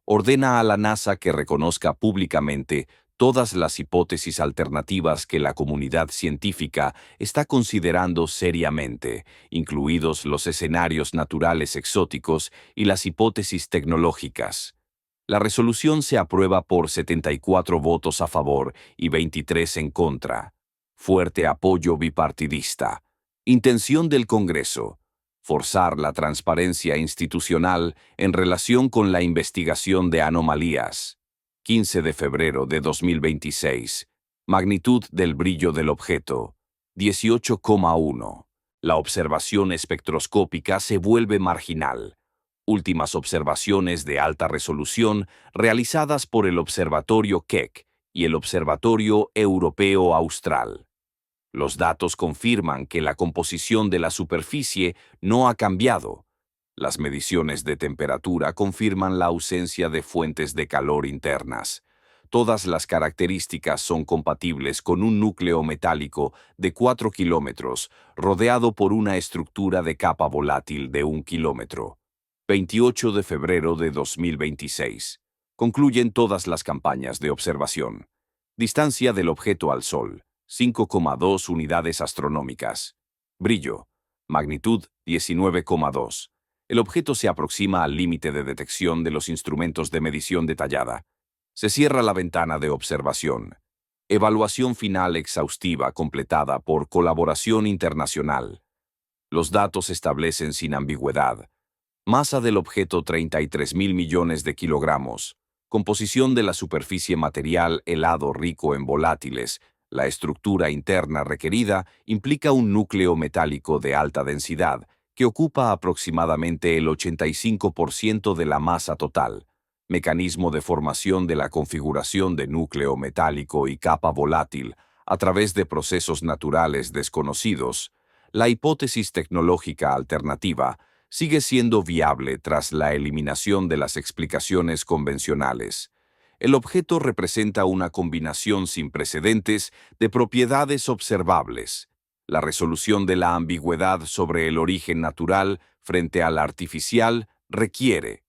Ordena a la NASA que reconozca públicamente todas las hipótesis alternativas que la comunidad científica está considerando seriamente, incluidos los escenarios naturales exóticos y las hipótesis tecnológicas. La resolución se aprueba por 74 votos a favor y 23 en contra. Fuerte apoyo bipartidista. Intención del Congreso: forzar la transparencia institucional en relación con la investigación de anomalías. 15 de febrero de 2026. Magnitud del brillo del objeto: 18,1. La observación espectroscópica se vuelve marginal. Últimas observaciones de alta resolución realizadas por el Observatorio Keck y el Observatorio Europeo Austral. Los datos confirman que la composición de la superficie no ha cambiado. Las mediciones de temperatura confirman la ausencia de fuentes de calor internas. Todas las características son compatibles con un núcleo metálico de 4 kilómetros, rodeado por una estructura de capa volátil de 1 kilómetro. 28 de febrero de 2026. Concluyen todas las campañas de observación. Distancia del objeto al Sol: 5,2 unidades astronómicas. Brillo: magnitud 19,2. El objeto se aproxima al límite de detección de los instrumentos de medición detallada. Se cierra la ventana de observación. Evaluación final exhaustiva completada por colaboración internacional. Los datos establecen sin ambigüedad: masa del objeto 33.000 millones de kilogramos. Composición de la superficie material helado rico en volátiles. La estructura interna requerida implica un núcleo metálico de alta densidad, que ocupa aproximadamente el 85% de la masa total. mecanismo de formación de la configuración de núcleo metálico y capa volátil a través de procesos naturales desconocidos, la hipótesis tecnológica alternativa sigue siendo viable tras la eliminación de las explicaciones convencionales. El objeto representa una combinación sin precedentes de propiedades observables. La resolución de la ambigüedad sobre el origen natural frente al artificial requiere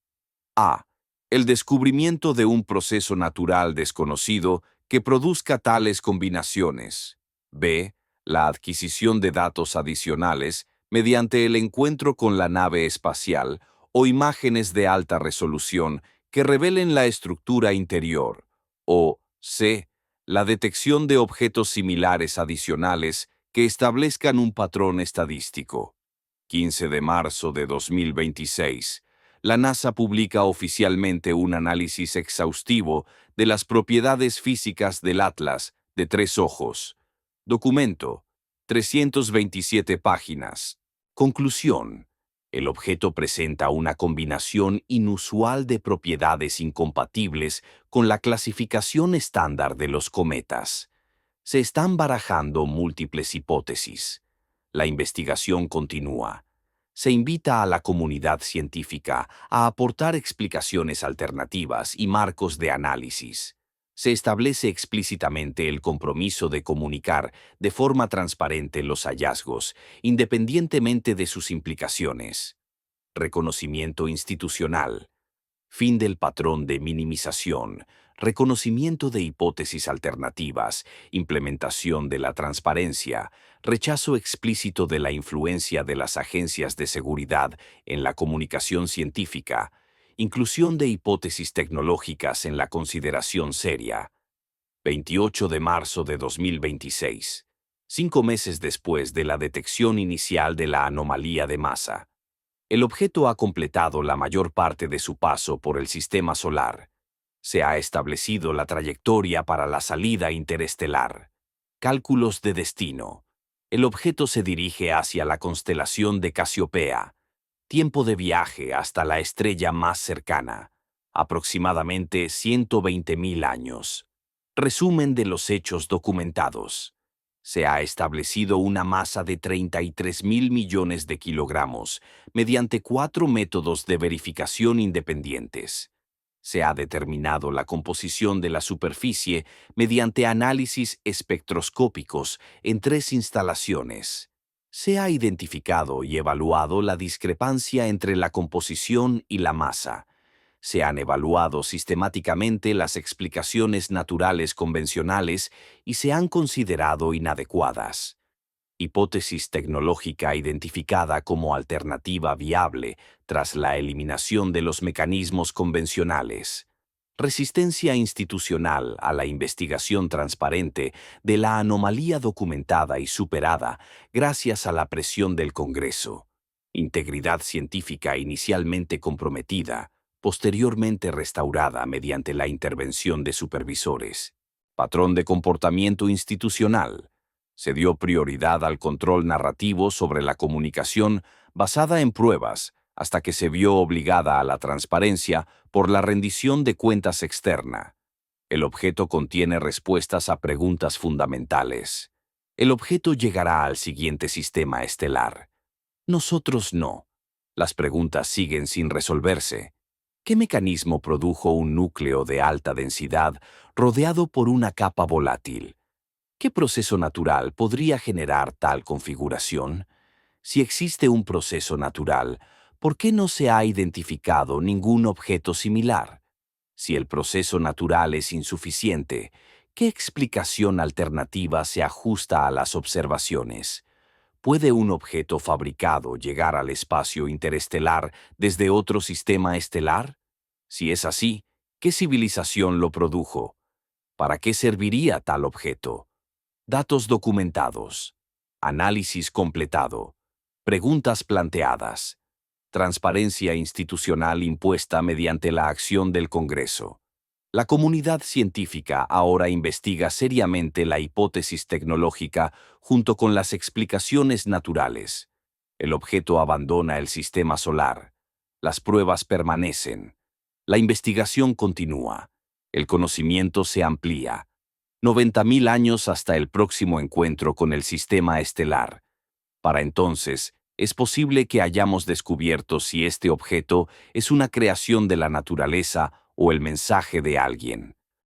a. El descubrimiento de un proceso natural desconocido que produzca tales combinaciones. B. La adquisición de datos adicionales mediante el encuentro con la nave espacial o imágenes de alta resolución que revelen la estructura interior. O C. La detección de objetos similares adicionales que establezcan un patrón estadístico. 15 de marzo de 2026. La NASA publica oficialmente un análisis exhaustivo de las propiedades físicas del Atlas de tres ojos. Documento, 327 páginas. Conclusión. El objeto presenta una combinación inusual de propiedades incompatibles con la clasificación estándar de los cometas. Se están barajando múltiples hipótesis. La investigación continúa. Se invita a la comunidad científica a aportar explicaciones alternativas y marcos de análisis. Se establece explícitamente el compromiso de comunicar de forma transparente los hallazgos, independientemente de sus implicaciones. Reconocimiento institucional. Fin del patrón de minimización, reconocimiento de hipótesis alternativas, implementación de la transparencia, rechazo explícito de la influencia de las agencias de seguridad en la comunicación científica, inclusión de hipótesis tecnológicas en la consideración seria. 28 de marzo de 2026. 5 meses después de la detección inicial de la anomalía de masa. El objeto ha completado la mayor parte de su paso por el sistema solar. Se ha establecido la trayectoria para la salida interestelar. Cálculos de destino. El objeto se dirige hacia la constelación de Casiopea. Tiempo de viaje hasta la estrella más cercana. Aproximadamente 120.000 años. Resumen de los hechos documentados. Se ha establecido una masa de 33.000 millones de kilogramos mediante 4 métodos de verificación independientes. Se ha determinado la composición de la superficie mediante análisis espectroscópicos en 3 instalaciones. Se ha identificado y evaluado la discrepancia entre la composición y la masa. Se han evaluado sistemáticamente las explicaciones naturales convencionales y se han considerado inadecuadas. Hipótesis tecnológica identificada como alternativa viable tras la eliminación de los mecanismos convencionales. Resistencia institucional a la investigación transparente de la anomalía documentada y superada gracias a la presión del Congreso. Integridad científica inicialmente comprometida, posteriormente restaurada mediante la intervención de supervisores. Patrón de comportamiento institucional. Se dio prioridad al control narrativo sobre la comunicación basada en pruebas, hasta que se vio obligada a la transparencia por la rendición de cuentas externa. El objeto contiene respuestas a preguntas fundamentales. El objeto llegará al siguiente sistema estelar. Nosotros no. Las preguntas siguen sin resolverse. ¿Qué mecanismo produjo un núcleo de alta densidad rodeado por una capa volátil? ¿Qué proceso natural podría generar tal configuración? Si existe un proceso natural, ¿por qué no se ha identificado ningún objeto similar? Si el proceso natural es insuficiente, ¿qué explicación alternativa se ajusta a las observaciones? ¿Puede un objeto fabricado llegar al espacio interestelar desde otro sistema estelar? Si es así, ¿qué civilización lo produjo? ¿Para qué serviría tal objeto? Datos documentados. Análisis completado. Preguntas planteadas. Transparencia institucional impuesta mediante la acción del Congreso. La comunidad científica ahora investiga seriamente la hipótesis tecnológica junto con las explicaciones naturales. El objeto abandona el sistema solar. Las pruebas permanecen. La investigación continúa. El conocimiento se amplía. 90.000 años hasta el próximo encuentro con el sistema estelar. Para entonces, es posible que hayamos descubierto si este objeto es una creación de la naturaleza o el mensaje de alguien.